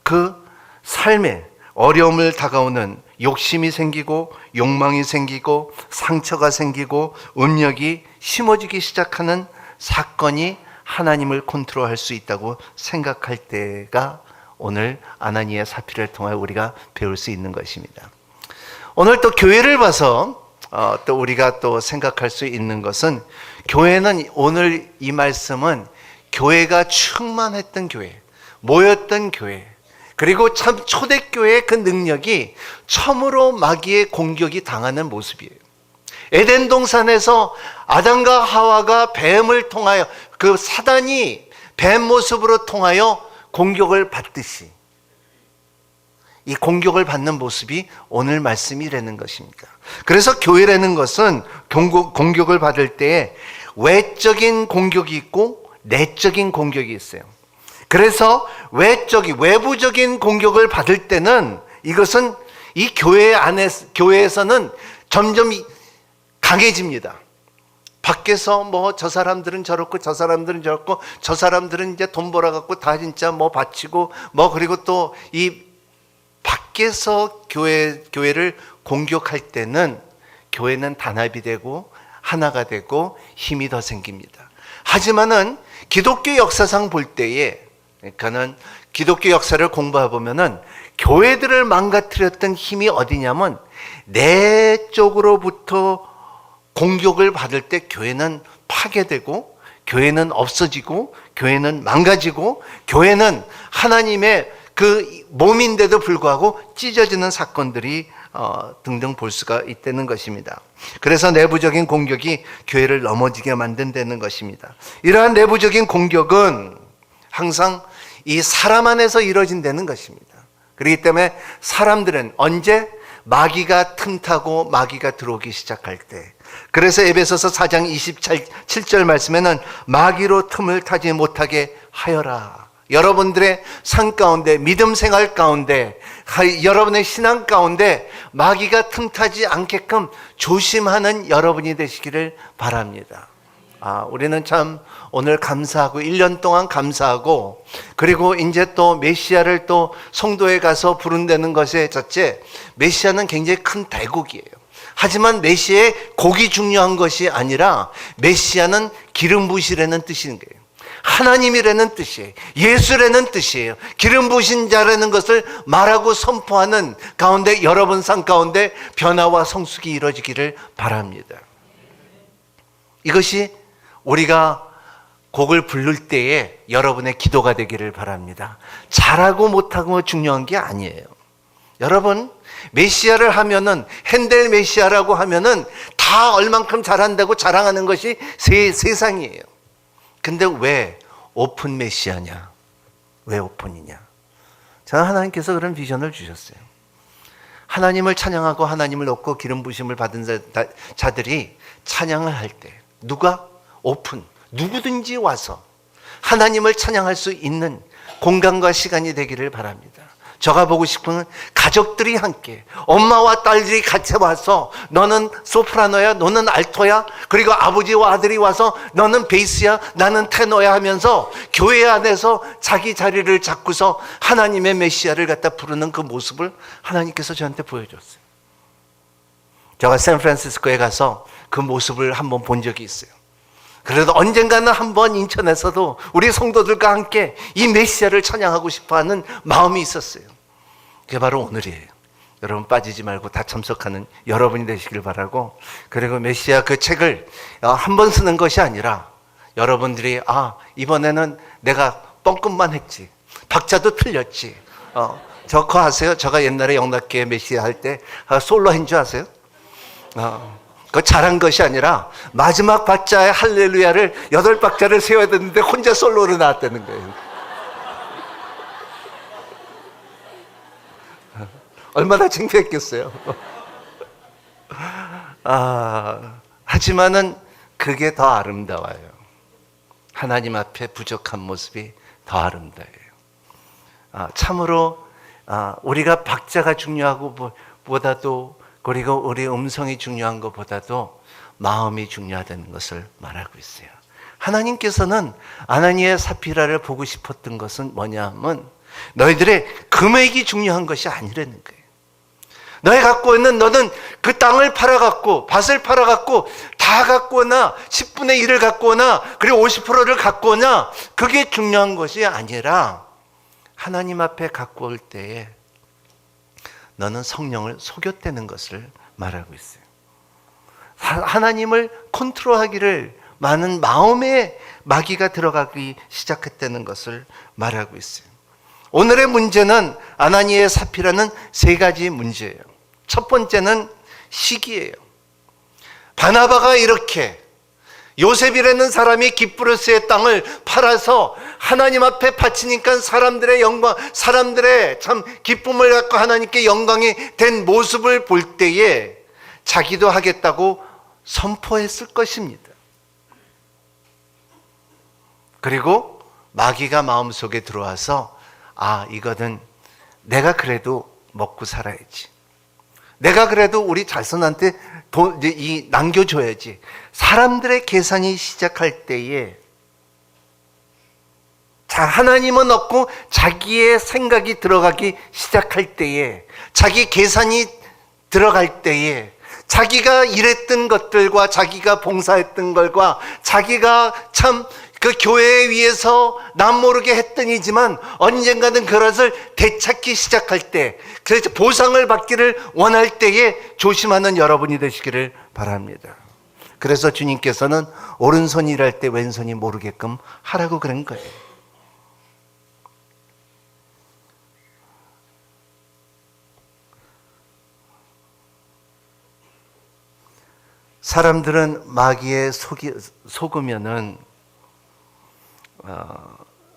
그 삶에 어려움을 다가오는 욕심이 생기고 욕망이 생기고 상처가 생기고 음력이 심어지기 시작하는 사건이 하나님을 컨트롤할 수 있다고 생각할 때가 오늘 아나니아 사피라를 통해 우리가 배울 수 있는 것입니다. 오늘 또 교회를 봐서 또 우리가 또 생각할 수 있는 것은 교회는 오늘 이 말씀은 교회가 충만했던 교회, 모였던 교회, 그리고 참 초대교회의 그 능력이 처음으로 마귀의 공격이 당하는 모습이에요. 에덴 동산에서 아담과 하와가 뱀을 통하여, 그 사단이 뱀 모습으로 통하여 공격을 받듯이 이 공격을 받는 모습이 오늘 말씀이라는 것입니다. 그래서 교회라는 것은 공격을 받을 때에 외적인 공격이 있고 내적인 공격이 있어요. 그래서 외부적인 공격을 받을 때는 이것은 이 교회에서는 점점 강해집니다. 밖에서 뭐 저 사람들은 저렇고 저 사람들은 저렇고 저 사람들은 이제 돈 벌어갖고 다 진짜 뭐 바치고 뭐, 그리고 또 이 밖에서 교회를 공격할 때는 교회는 단합이 되고 하나가 되고 힘이 더 생깁니다. 하지만은 기독교 역사상 볼 때에, 그러니까는 기독교 역사를 공부해 보면은 교회들을 망가뜨렸던 힘이 어디냐면 내적으로부터 공격을 받을 때 교회는 파괴되고, 교회는 없어지고, 교회는 망가지고, 교회는 하나님의 그 몸인데도 불구하고 찢어지는 사건들이 등등 볼 수가 있다는 것입니다. 그래서 내부적인 공격이 교회를 넘어지게 만든다는 것입니다. 이러한 내부적인 공격은 항상 이 사람 안에서 이루어진다는 것입니다. 그렇기 때문에 사람들은 언제 마귀가 틈타고 마귀가 들어오기 시작할 때, 그래서 에베소서 4장 27절 말씀에는 마귀로 틈을 타지 못하게 하여라. 여러분들의 삶 가운데, 믿음 생활 가운데, 여러분의 신앙 가운데 마귀가 틈타지 않게끔 조심하는 여러분이 되시기를 바랍니다. 우리는 참 오늘 감사하고 1년 동안 감사하고, 그리고 이제 또 메시아를 또 성도에 가서 부른다는 것에 자체, 메시아는 굉장히 큰 대국이에요. 하지만 메시아의 곡이 중요한 것이 아니라 메시아는 기름 부으시라는 뜻인 거예요. 하나님이라는 뜻이에요. 예수라는 뜻이에요. 기름 부으신 자라는 것을 말하고 선포하는 가운데 여러분 삶 가운데 변화와 성숙이 이루어지기를 바랍니다. 이것이 우리가 곡을 부를 때에 여러분의 기도가 되기를 바랍니다. 잘하고 못하고 중요한 게 아니에요. 여러분, 메시아를 하면은, 핸델 메시아라고 하면은 다 얼만큼 잘한다고 자랑하는 것이 세상이에요. 근데 왜 오픈 메시아냐? 왜 오픈이냐? 저는 하나님께서 그런 비전을 주셨어요. 하나님을 찬양하고 하나님을 얻고 기름 부심을 받은 자들이 찬양을 할 때, 누가? 오픈. 누구든지 와서 하나님을 찬양할 수 있는 공간과 시간이 되기를 바랍니다. 제가 보고 싶은 가족들이 함께, 엄마와 딸들이 같이 와서 너는 소프라노야, 너는 알토야, 그리고 아버지와 아들이 와서 너는 베이스야, 나는 테너야 하면서 교회 안에서 자기 자리를 잡고서 하나님의 메시아를 갖다 부르는 그 모습을 하나님께서 저한테 보여줬어요. 제가 샌프란시스코에 가서 그 모습을 한번 본 적이 있어요. 그래도 언젠가는 한번 인천에서도 우리 성도들과 함께 이 메시아를 찬양하고 싶어하는 마음이 있었어요. 그게 바로 오늘이에요. 여러분 빠지지 말고 다 참석하는 여러분이 되시길 바라고, 그리고 메시아 그 책을 한 번 쓰는 것이 아니라 여러분들이 이번에는 내가 뻥끗만 했지, 박자도 틀렸지, 저거 아세요? 제가 옛날에 영락교회 메시아 할 때 솔로 한 줄 아세요? 그 잘한 것이 아니라 마지막 박자의 할렐루야를 8박자를 세워야 되는데 혼자 솔로로 나왔다는 거예요. 얼마나 창피했겠어요. 하지만은 그게 더 아름다워요. 하나님 앞에 부족한 모습이 더 아름다워요. 참으로 우리가 박자가 중요하고 보다도, 그리고 우리 음성이 중요한 것보다도 마음이 중요하다는 것을 말하고 있어요. 하나님께서는 아나니아 사피라를 보고 싶었던 것은 뭐냐 하면 너희들의 금액이 중요한 것이 아니라는 거예요. 너희 갖고 있는, 너는 그 땅을 팔아갖고, 밭을 팔아갖고 다 갖고 오나, 10분의 1을 갖고 오나, 그리고 50%를 갖고 오나, 그게 중요한 것이 아니라 하나님 앞에 갖고 올 때에 너는 성령을 속였다는 것을 말하고 있어요. 하나님을 컨트롤하기를 많은 마음에 마귀가 들어가기 시작했다는 것을 말하고 있어요. 오늘의 문제는 아나니의 사피라는 세 가지 문제예요. 첫 번째는 시기예요. 바나바가 이렇게 요셉이라는 사람이 기프로스의 땅을 팔아서 하나님 앞에 바치니까 사람들의 영광, 사람들의 참 기쁨을 갖고 하나님께 영광이 된 모습을 볼 때에 자기도 하겠다고 선포했을 것입니다. 그리고 마귀가 마음속에 들어와서 이거는 내가 그래도 먹고 살아야지. 내가 그래도 우리 자손한테 남겨줘야지. 사람들의 계산이 시작할 때에 하나님은 없고 자기의 생각이 들어가기 시작할 때에, 자기 계산이 들어갈 때에, 자기가 일했던 것들과 자기가 봉사했던 것과 자기가 참 그 교회에 위해서 남모르게 했던 이지만 언젠가는 그것을 되찾기 시작할 때, 그래서 보상을 받기를 원할 때에 조심하는 여러분이 되시기를 바랍니다. 그래서 주님께서는 오른손이 일할 때 왼손이 모르게끔 하라고 그런 거예요. 사람들은 마귀에 속으면은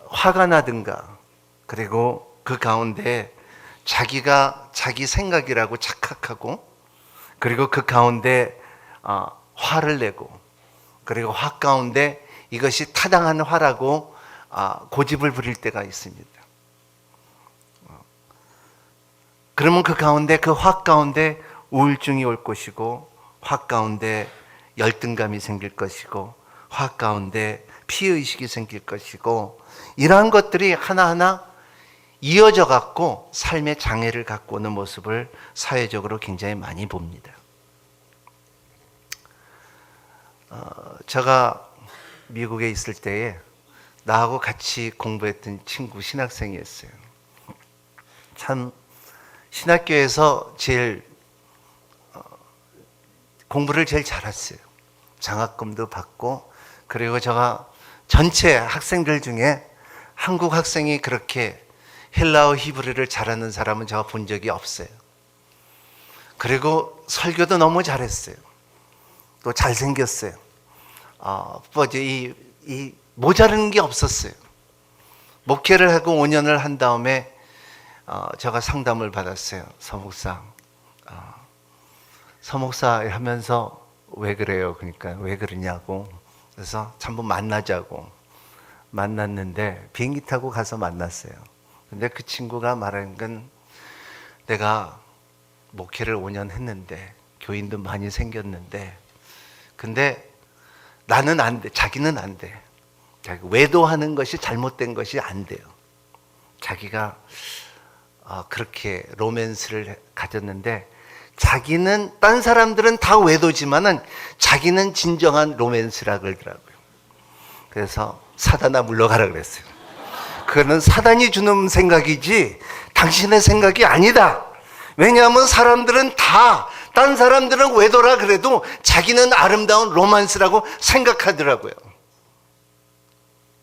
화가 나든가, 그리고 그 가운데 자기가 자기 생각이라고 착각하고, 그리고 그 가운데 화를 내고, 그리고 화 가운데 이것이 타당한 화라고 고집을 부릴 때가 있습니다. 그러면 그 가운데, 그 화 가운데 우울증이 올 것이고, 화 가운데 열등감이 생길 것이고, 화 가운데 피해의식이 생길 것이고, 이러한 것들이 하나하나 이어져 갖고 삶의 장애를 갖고 오는 모습을 사회적으로 굉장히 많이 봅니다. 제가 미국에 있을 때에 나하고 같이 공부했던 친구 신학생이었어요. 참 신학교에서 제일 공부를 제일 잘했어요. 장학금도 받고, 그리고 제가 전체 학생들 중에 한국 학생이 그렇게 헬라어 히브리를 잘하는 사람은 제가 본 적이 없어요. 그리고 설교도 너무 잘했어요. 또 잘생겼어요. 이 모자른 게 없었어요. 목회를 하고 5년을 한 다음에 제가 상담을 받았어요. 서목사 하면서 왜 그래요? 그러니까 왜 그러냐고. 그래서 한번 만나자고 만났는데, 비행기 타고 가서 만났어요. 근데 그 친구가 말하는 건, 내가 목회를 5년 했는데 교인도 많이 생겼는데, 근데 나는 안 돼. 자기는 안 돼. 외도하는 것이 잘못된 것이 안 돼요. 자기가 그렇게 로맨스를 가졌는데, 자기는, 딴 사람들은 다 외도지만은 자기는 진정한 로맨스라 그러더라고요. 그래서 사단아 물러가라 그랬어요. 그거는 사단이 주는 생각이지 당신의 생각이 아니다. 왜냐하면 사람들은 다, 딴 사람들은 외도라 그래도 자기는 아름다운 로맨스라고 생각하더라고요.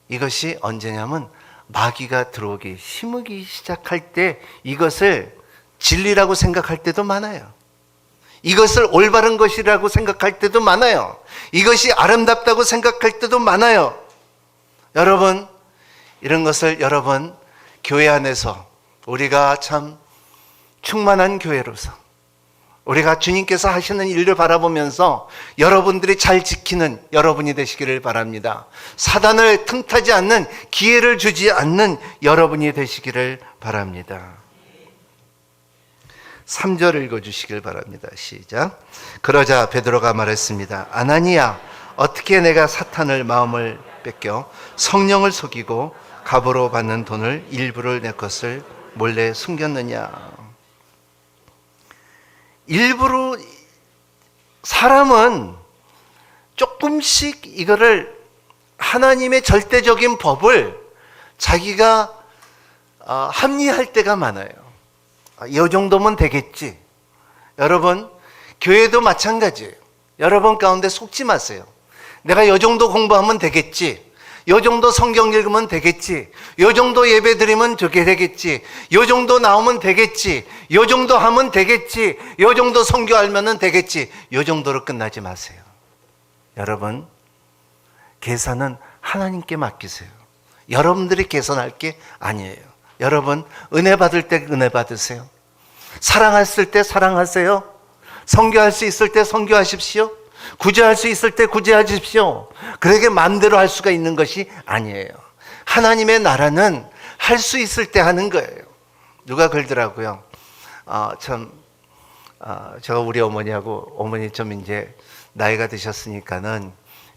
이것이 언제냐면 마귀가 들어오기, 심으기 시작할 때 이것을 진리라고 생각할 때도 많아요. 이것을 올바른 것이라고 생각할 때도 많아요. 이것이 아름답다고 생각할 때도 많아요. 여러분, 이런 것을 여러분 교회 안에서 우리가 참 충만한 교회로서, 우리가 주님께서 하시는 일을 바라보면서 여러분들이 잘 지키는 여러분이 되시기를 바랍니다. 사단을 틈타지 않는, 기회를 주지 않는 여러분이 되시기를 바랍니다. 3절 읽어주시길 바랍니다. 시작. 그러자 베드로가 말했습니다. 아나니야, 어떻게 내가 사탄을 마음을 뺏겨 성령을 속이고 갑으로 받는 돈을 일부를 내 것을 몰래 숨겼느냐. 일부러, 사람은 조금씩 이거를, 하나님의 절대적인 법을 자기가 합리할 때가 많아요. 이 정도면 되겠지. 여러분, 교회도 마찬가지예요. 여러분 가운데 속지 마세요. 내가 요 정도 공부하면 되겠지. 요 정도 성경 읽으면 되겠지. 요 정도 예배 드리면 저게 되겠지. 요 정도 나오면 되겠지. 요 정도 하면 되겠지. 요 정도 성교 알면은 되겠지. 요 정도로 끝나지 마세요. 여러분, 계산은 하나님께 맡기세요. 여러분들이 계산할 게 아니에요. 여러분, 은혜 받을 때 은혜 받으세요. 사랑했을 때 사랑하세요. 선교할 수 있을 때 선교하십시오. 구제할 수 있을 때 구제하십시오. 그러게 마음대로 할 수가 있는 것이 아니에요. 하나님의 나라는 할 수 있을 때 하는 거예요. 누가 그러더라고요. 제가 우리 어머니하고, 어머니 좀 이제 나이가 드셨으니까는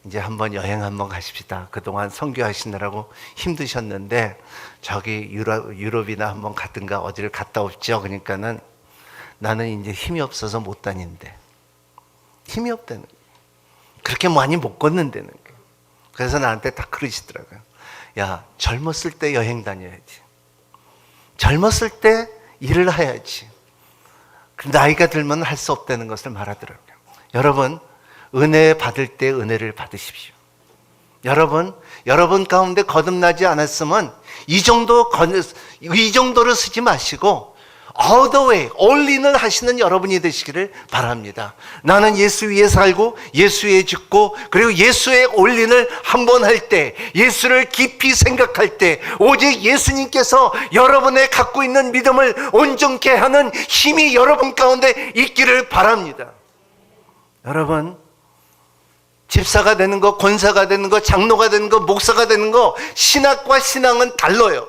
이제 한번 여행 한번 가십시다. 그동안 선교하시느라고 힘드셨는데 저기 유럽이나 한번 갔든가 어디를 갔다 오십시오. 그러니까는 나는 이제 힘이 없어서 못 다닌대. 힘이 없다는 거예요. 그렇게 많이 못 걷는다는 거예요. 그래서 나한테 딱 그러시더라고요. 야, 젊었을 때 여행 다녀야지. 젊었을 때 일을 해야지. 나이가 들면 할 수 없다는 것을 말하더라고요. 여러분, 은혜 받을 때 은혜를 받으십시오. 여러분 가운데 거듭나지 않았으면 이 정도를 쓰지 마시고 all the way, 올인을 하시는 여러분이 되시기를 바랍니다. 나는 예수 위에 살고 예수 위에 죽고 그리고 예수의 올인을 한번 할 때, 예수를 깊이 생각할 때 오직 예수님께서 여러분의 갖고 있는 믿음을 온전케 하는 힘이 여러분 가운데 있기를 바랍니다. 여러분, 집사가 되는 거, 권사가 되는 거, 장로가 되는 거, 목사가 되는 거, 신학과 신앙은 달라요.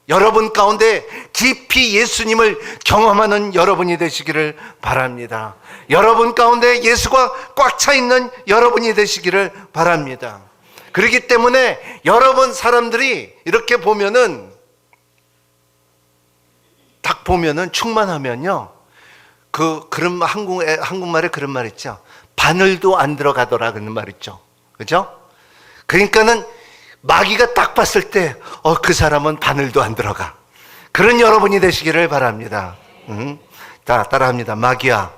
여러분 가운데 깊이 예수님을 경험하는 여러분이 되시기를 바랍니다. 여러분 가운데 예수가 꽉 차 있는 여러분이 되시기를 바랍니다. 그렇기 때문에 여러분 사람들이 이렇게 보면은, 딱 보면은 충만하면요, 그런 한국말에 그런 말 있죠. 바늘도 안 들어가더라 그런 말 있죠. 그죠? 그러니까는 마귀가 딱 봤을 때 그 사람은 바늘도 안 들어가. 그런 여러분이 되시기를 바랍니다. 자, 따라합니다. 마귀야,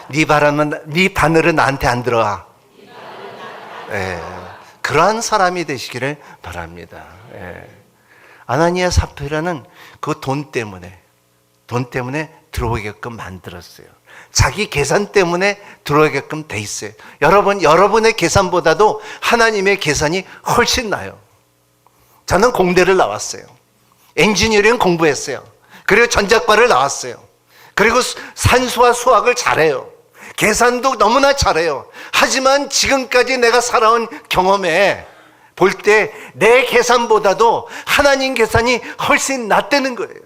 네 바늘은 나한테 안 들어가. 그러한 사람이 되시기를 바랍니다. 아나니아 사피라는 그 돈 때문에 들어오게끔 만들었어요. 자기 계산 때문에 들어오게끔 돼 있어요. 여러분의 계산보다도 하나님의 계산이 훨씬 나요. 저는 공대를 나왔어요. 엔지니어링 공부했어요. 그리고 전작과를 나왔어요. 그리고 산수와 수학을 잘해요. 계산도 너무나 잘해요. 하지만 지금까지 내가 살아온 경험에 볼 때 내 계산보다도 하나님 계산이 훨씬 낫다는 거예요.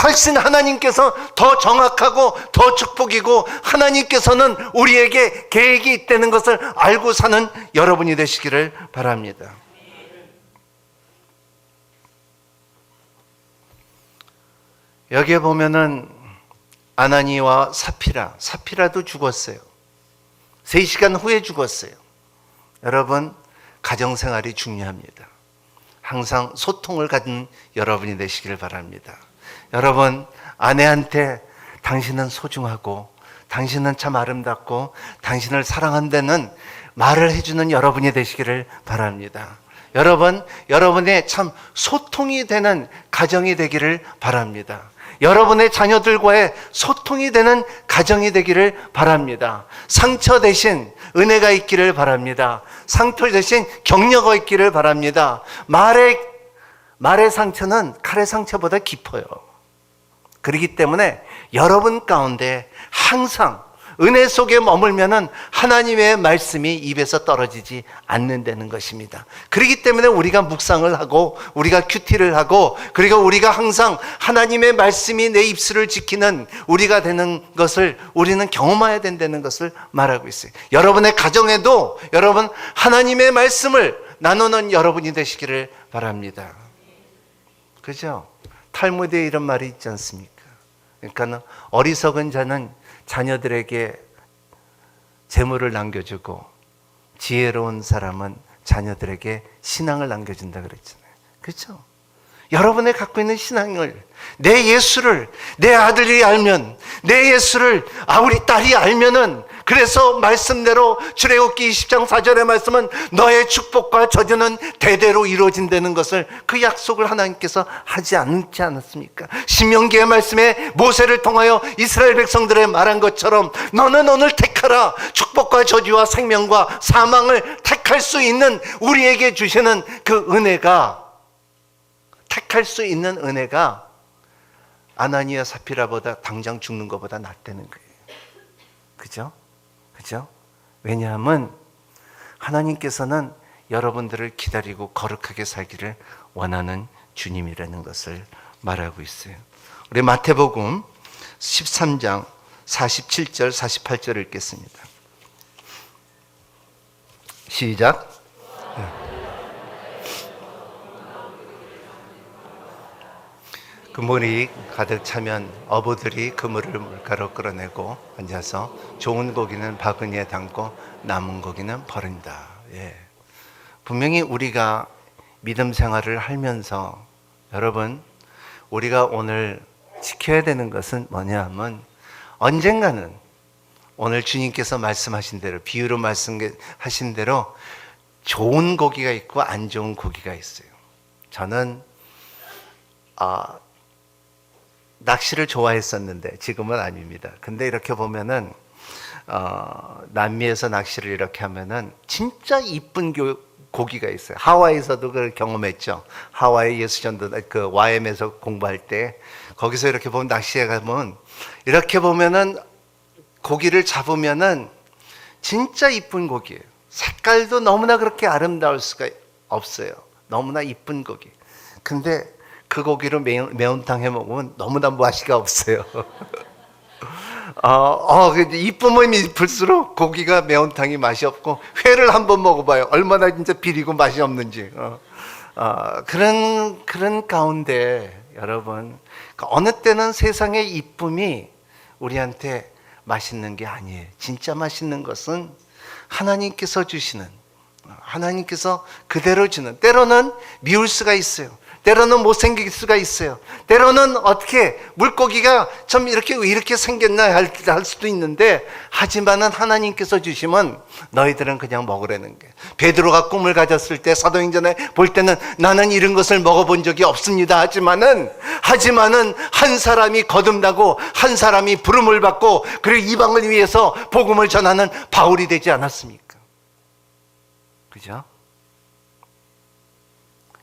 훨씬 하나님께서 더 정확하고 더 축복이고 하나님께서는 우리에게 계획이 있다는 것을 알고 사는 여러분이 되시기를 바랍니다. 여기에 보면은 아나니와 사피라도 죽었어요. 3시간 후에 죽었어요. 여러분, 가정생활이 중요합니다. 항상 소통을 가진 여러분이 되시기를 바랍니다. 여러분, 아내한테 당신은 소중하고 당신은 참 아름답고 당신을 사랑한다는 말을 해주는 여러분이 되시기를 바랍니다. 여러분의 참 소통이 되는 가정이 되기를 바랍니다. 여러분의 자녀들과의 소통이 되는 가정이 되기를 바랍니다. 상처 대신 은혜가 있기를 바랍니다. 상처 대신 격려가 있기를 바랍니다. 말의 상처는 칼의 상처보다 깊어요. 그렇기 때문에 여러분 가운데 항상 은혜 속에 머물면은 하나님의 말씀이 입에서 떨어지지 않는다는 것입니다. 그렇기 때문에 우리가 묵상을 하고 우리가 큐티를 하고 그리고 우리가 항상 하나님의 말씀이 내 입술을 지키는 우리가 되는 것을 우리는 경험해야 된다는 것을 말하고 있어요. 여러분의 가정에도 여러분 하나님의 말씀을 나누는 여러분이 되시기를 바랍니다. 그죠? 탈무드에 이런 말이 있지 않습니까? 그러니까 어리석은 자는 자녀들에게 재물을 남겨주고 지혜로운 사람은 자녀들에게 신앙을 남겨준다 그랬잖아요. 그렇죠? 여러분의 갖고 있는 신앙을, 내 예수를 내 아들이 알면, 내 예수를 우리 딸이 알면은 그래서 말씀대로 출애굽기 20장 4절의 말씀은 너의 축복과 저주는 대대로 이루어진다는 것을 그 약속을 하나님께서 하지 않지 않았습니까? 신명기의 말씀에 모세를 통하여 이스라엘 백성들에 말한 것처럼 너는 오늘 택하라. 축복과 저주와 생명과 사망을 택할 수 있는 우리에게 주시는 그 은혜가, 택할 수 있는 은혜가 아나니아 사피라보다 당장 죽는 것보다 낫다는 거예요. 그죠? 그죠? 왜냐하면 하나님께서는 여러분들을 기다리고 거룩하게 살기를 원하는 주님이라는 것을 말하고 있어요. 우리 마태복음 13장 47절 48절을 읽겠습니다. 시작. 그물이 가득 차면 어부들이 그물을 물가로 끌어내고 앉아서 좋은 고기는 바구니에 담고 남은 고기는 버린다. 예. 분명히 우리가 믿음 생활을 하면서 여러분, 우리가 오늘 지켜야 되는 것은 뭐냐 하면 언젠가는 오늘 주님께서 말씀하신 대로, 비유로 말씀하신 대로 좋은 고기가 있고 안 좋은 고기가 있어요. 저는 낚시를 좋아했었는데 지금은 아닙니다. 근데 이렇게 보면은 남미에서 낚시를 이렇게 하면은 진짜 이쁜 고기가 있어요. 하와이에서도 그걸 경험했죠. 하와이 예수전도 그 YM에서 공부할 때 거기서 이렇게 보면, 낚시에 가면 이렇게 보면은 고기를 잡으면은 진짜 이쁜 고기예요. 색깔도 너무나 그렇게 아름다울 수가 없어요. 너무나 이쁜 고기. 근데 그 고기를 매운탕 해 먹으면 너무나 맛이가 없어요. 이쁘면 이쁠수록 고기가 매운탕이 맛이 없고, 회를 한번 먹어봐요. 얼마나 진짜 비리고 맛이 없는지. 그런 가운데 여러분, 어느 때는 세상의 이쁨이 우리한테 맛있는 게 아니에요. 진짜 맛있는 것은 하나님께서 주시는, 하나님께서 그대로 주는, 때로는 미울 수가 있어요. 때로는 못생길 수가 있어요. 때로는 어떻게 물고기가 참 이렇게 생겼나 할 수도 있는데, 하지만은 하나님께서 주시면 너희들은 그냥 먹으라는 게. 베드로가 꿈을 가졌을 때 사도행전에 볼 때는 나는 이런 것을 먹어본 적이 없습니다. 하지만은 한 사람이 거듭나고 한 사람이 부름을 받고 그리고 이방을 위해서 복음을 전하는 바울이 되지 않았습니까? 그죠?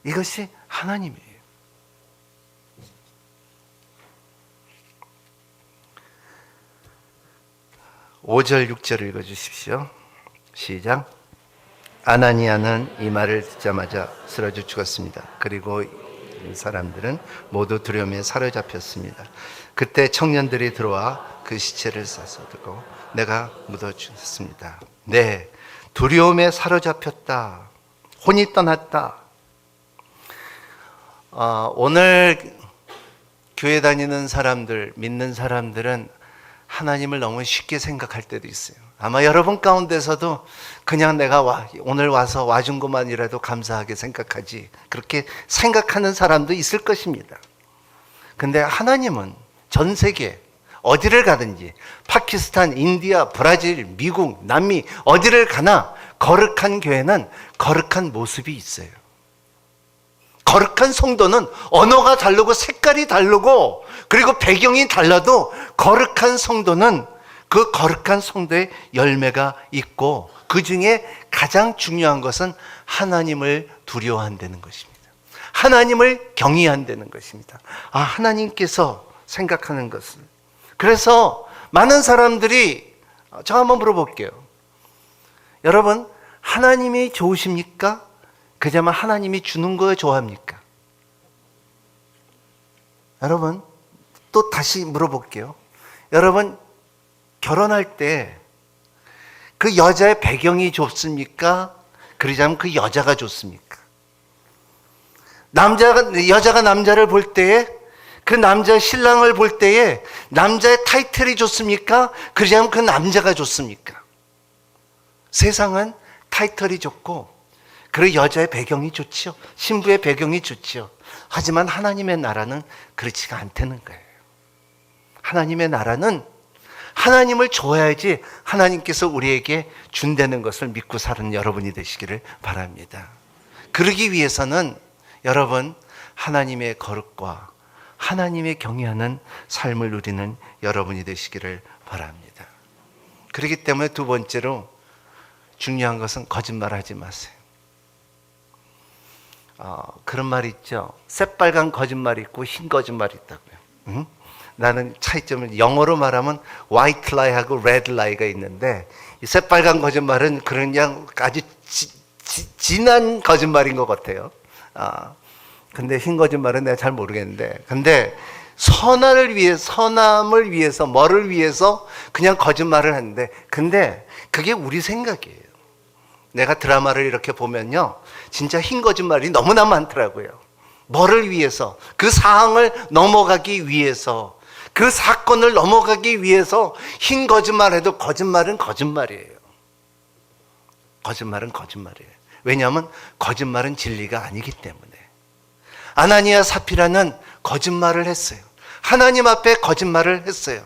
이것이 하나님이에요. (5절) (6절을) 읽어주십시오. 시작. 아나니아는 이 말을 듣자마자 쓰러져 죽었습니다. 그리고 이 사람들은 모두 두려움에 사로잡혔습니다. 그때 청년들이 들어와 그 시체를 싸서 들고 내가 묻어주었습니다. 네, 두려움에 사로잡혔다. 혼이 떠났다. 오늘 교회 다니는 사람들, 믿는 사람들은 하나님을 너무 쉽게 생각할 때도 있어요. 아마 여러분 가운데서도 그냥 내가 오늘 와서 와준 것만이라도 감사하게 생각하지, 그렇게 생각하는 사람도 있을 것입니다. 근데 하나님은 전 세계 어디를 가든지, 파키스탄, 인디아, 브라질, 미국, 남미 어디를 가나 거룩한 교회는 거룩한 모습이 있어요. 거룩한 성도는 언어가 다르고 색깔이 다르고 그리고 배경이 달라도 거룩한 성도는 그 거룩한 성도의 열매가 있고, 그 중에 가장 중요한 것은 하나님을 두려워한다는 것입니다. 하나님을 경외한다는 것입니다. 하나님께서 생각하는 것을. 그래서 많은 사람들이, 저 한번 물어볼게요. 여러분, 하나님이 좋으십니까? 그자만 하나님이 주는 거 좋아합니까? 여러분, 또 다시 물어볼게요. 여러분, 결혼할 때 그 여자의 배경이 좋습니까? 그러자면 그 여자가 좋습니까? 여자가 남자를 볼 때에, 그 남자 신랑을 볼 때에 남자의 타이틀이 좋습니까? 그러자면 그 남자가 좋습니까? 세상은 타이틀이 좋고 그리고 여자의 배경이 좋지요. 신부의 배경이 좋지요. 하지만 하나님의 나라는 그렇지가 않다는 거예요. 하나님의 나라는 하나님을 줘야지 하나님께서 우리에게 준다는 것을 믿고 사는 여러분이 되시기를 바랍니다. 그러기 위해서는 여러분 하나님의 거룩과 하나님의 경외하는 삶을 누리는 여러분이 되시기를 바랍니다. 그렇기 때문에 두 번째로 중요한 것은 거짓말하지 마세요. 그런 말이 있죠. 새빨간 거짓말이 있고 흰 거짓말이 있다고요. 응? 나는 차이점은 영어로 말하면 white lie하고 red lie가 있는데 이 새빨간 거짓말은 그냥 아주 진한 거짓말인 것 같아요. 근데 흰 거짓말은 내가 잘 모르겠는데, 근데 선함을 위해서 뭐를 위해서 그냥 거짓말을 하는데, 근데 그게 우리 생각이에요. 내가 드라마를 이렇게 보면요, 진짜 흰 거짓말이 너무나 많더라고요. 뭐를 위해서, 그 사항을 넘어가기 위해서, 그 사건을 넘어가기 위해서 흰 거짓말해도 거짓말은 거짓말이에요. 거짓말은 거짓말이에요. 왜냐하면 거짓말은 진리가 아니기 때문에. 아나니아 사피라는 거짓말을 했어요. 하나님 앞에 거짓말을 했어요.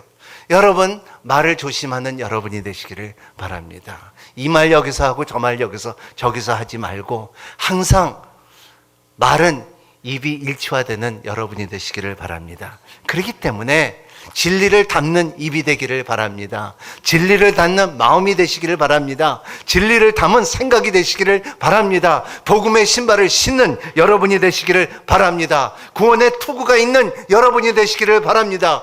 여러분, 말을 조심하는 여러분이 되시기를 바랍니다. 이 말 여기서 하고 저 말 여기서 저기서 하지 말고 항상 말은 입이 일치화되는 여러분이 되시기를 바랍니다. 그렇기 때문에 진리를 담는 입이 되기를 바랍니다. 진리를 담는 마음이 되시기를 바랍니다. 진리를 담은 생각이 되시기를 바랍니다. 복음의 신발을 신는 여러분이 되시기를 바랍니다. 구원의 투구가 있는 여러분이 되시기를 바랍니다.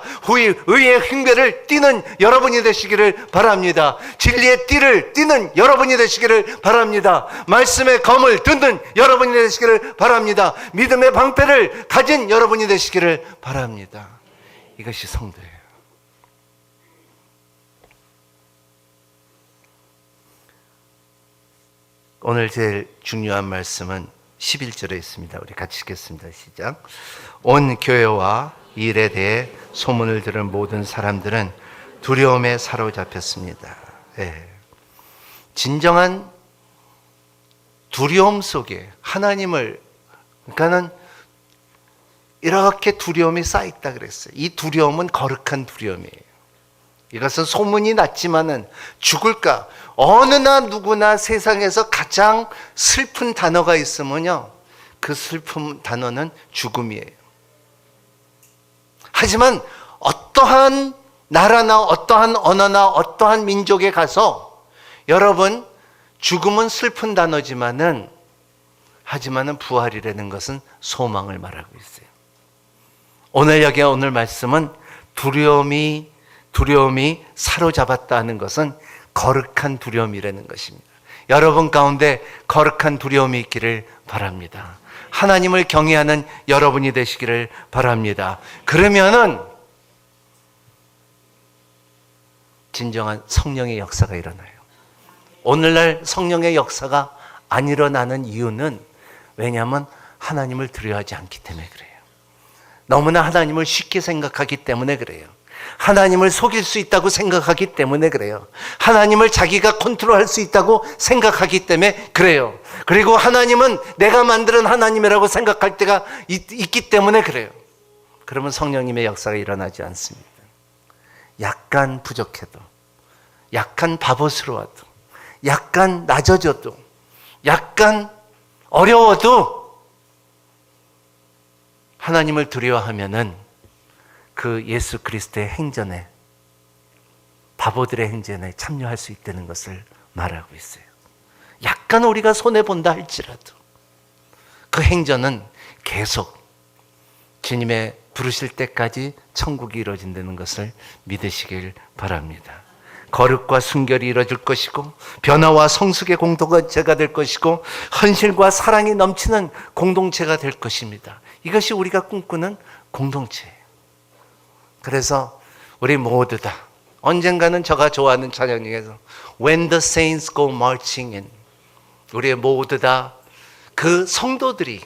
의의 흉배를 띠는 여러분이 되시기를 바랍니다. 진리의 띠를 띠는 여러분이 되시기를 바랍니다. 말씀의 검을 듣는 여러분이 되시기를 바랍니다. 믿음의 방패를 가진 여러분이 되시기를 바랍니다. 이것이 성도예요. 오늘 제일 중요한 말씀은 11절에 있습니다. 우리 같이 읽겠습니다. 시작. 온 교회와 일에 대해 소문을 들은 모든 사람들은 두려움에 사로잡혔습니다. 네. 진정한 두려움 속에 하나님을, 그러니까는 이렇게 두려움이 쌓여있다 그랬어요. 이 두려움은 거룩한 두려움이에요. 이것은 소문이 났지만은 죽을까, 어느나 누구나 세상에서 가장 슬픈 단어가 있으면요, 그 슬픈 단어는 죽음이에요. 하지만 어떠한 나라나 어떠한 언어나 어떠한 민족에 가서 여러분, 죽음은 슬픈 단어지만은 하지만은 부활이라는 것은 소망을 말하고 있어요. 오늘 말씀은 두려움이 사로잡았다는 것은 거룩한 두려움이라는 것입니다. 여러분 가운데 거룩한 두려움이 있기를 바랍니다. 하나님을 경외하는 여러분이 되시기를 바랍니다. 그러면은 진정한 성령의 역사가 일어나요. 오늘날 성령의 역사가 안 일어나는 이유는 왜냐하면 하나님을 두려워하지 않기 때문에 그래요. 너무나 하나님을 쉽게 생각하기 때문에 그래요. 하나님을 속일 수 있다고 생각하기 때문에 그래요. 하나님을 자기가 컨트롤할 수 있다고 생각하기 때문에 그래요. 그리고 하나님은 내가 만드는 하나님이라고 생각할 때가 있기 때문에 그래요. 그러면 성령님의 역사가 일어나지 않습니다. 약간 부족해도, 약간 바보스러워도, 약간 낮아져도, 약간 어려워도 하나님을 두려워하면은 그 예수 그리스도의 행전에, 바보들의 행전에 참여할 수 있다는 것을 말하고 있어요. 약간 우리가 손해본다 할지라도 그 행전은 계속 주님의 부르실 때까지 천국이 이루어진다는 것을 믿으시길 바랍니다. 거룩과 순결이 이루어질 것이고, 변화와 성숙의 공동체가 될 것이고, 헌신과 사랑이 넘치는 공동체가 될 것입니다. 이것이 우리가 꿈꾸는 공동체예요. 그래서 우리 모두 다 언젠가는 제가 좋아하는 찬양 중에서 When the saints go marching in, 우리 모두 다 그 성도들이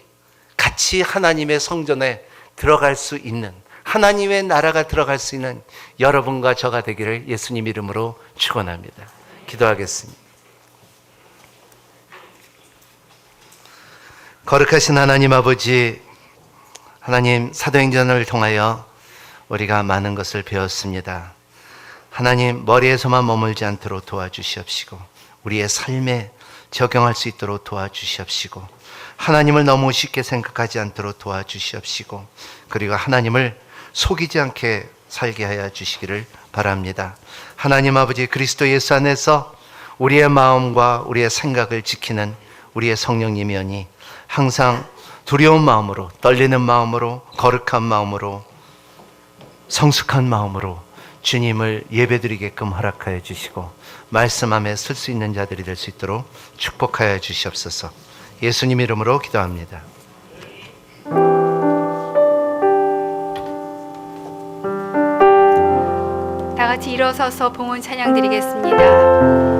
같이 하나님의 성전에 들어갈 수 있는, 하나님의 나라가 들어갈 수 있는 여러분과 저가 되기를 예수님 이름으로 축원합니다. 기도하겠습니다. 거룩하신 하나님 아버지, 하나님, 사도행전을 통하여 우리가 많은 것을 배웠습니다. 하나님, 머리에서만 머물지 않도록 도와주시옵시고 우리의 삶에 적용할 수 있도록 도와주시옵시고 하나님을 너무 쉽게 생각하지 않도록 도와주시옵시고 그리고 하나님을 속이지 않게 살게 하여 주시기를 바랍니다. 하나님 아버지, 그리스도 예수 안에서 우리의 마음과 우리의 생각을 지키는 우리의 성령님이오니 항상 두려운 마음으로, 떨리는 마음으로, 거룩한 마음으로, 성숙한 마음으로 주님을 예배드리게끔 허락하여 주시고 말씀함에 쓸 수 있는 자들이 될 수 있도록 축복하여 주시옵소서. 예수님 이름으로 기도합니다. 다 같이 일어서서 봉헌 찬양 드리겠습니다.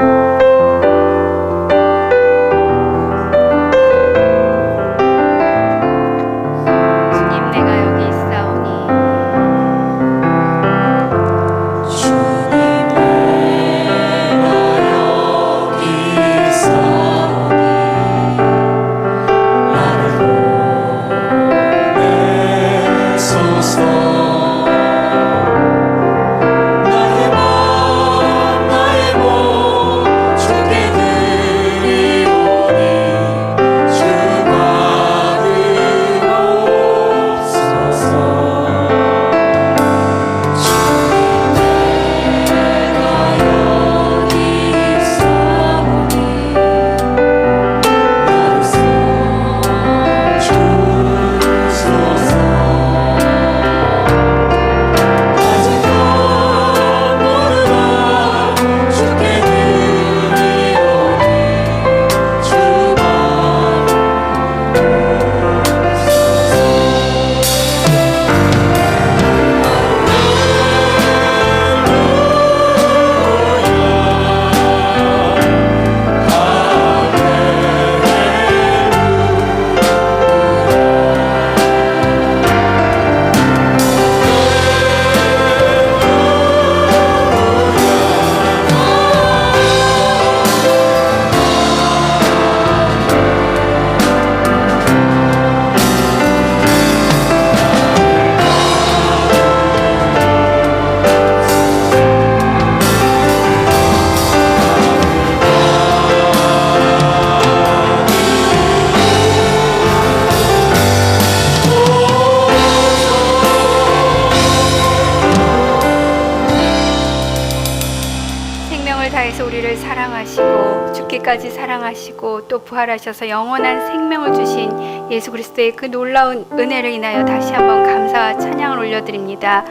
우리를 사랑하시고 죽기까지 사랑하시고 또 부활하셔서 영원한 생명을 주신 예수 그리스도의 그 놀라운 은혜를 인하여 다시 한번 감사와 찬양을 올려드립니다.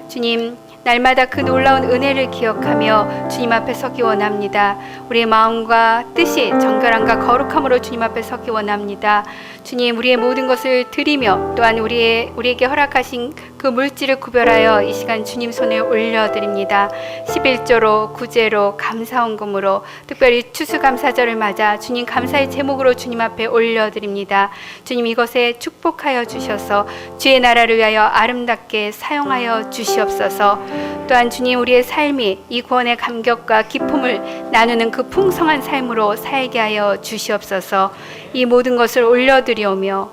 주님, 날마다 그 놀라운 은혜를 기억하며 주님 앞에 서기 원합니다. 우리의 마음과 뜻이 정결함과 거룩함으로 주님 앞에 서기 원합니다. 주님, 우리의 모든 것을 드리며 또한 우리에게 허락하신 그 물질을 구별하여 이 시간 주님 손에 올려드립니다. 11조로, 구제로, 감사헌금으로, 특별히 추수감사절을 맞아 주님 감사의 제목으로 주님 앞에 올려드립니다. 주님, 이것에 축복하여 주셔서 주의 나라를 위하여 아름답게 사용하여 주시옵소서. 또한 주님, 우리의 삶이 이 구원의 감격과 기쁨을 나누는 그 풍성한 삶으로 살게 하여 주시옵소서. 이 모든 것을 올려드리오며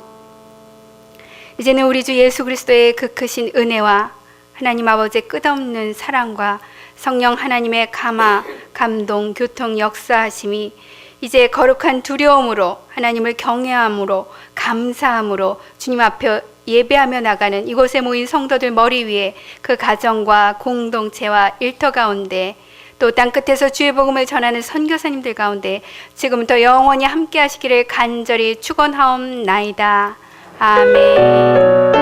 이제는 우리 주 예수 그리스도의 그 크신 은혜와 하나님 아버지의 끝없는 사랑과 성령 하나님의 감화, 감동, 교통, 역사하심이 이제 거룩한 두려움으로 하나님을 경외함으로 감사함으로 주님 앞에 예배하며 나가는 이곳에 모인 성도들 머리 위에 그 가정과 공동체와 일터 가운데 또 땅끝에서 주의 복음을 전하는 선교사님들 가운데 지금부터 영원히 함께 하시기를 간절히 축원하옵나이다. 아멘.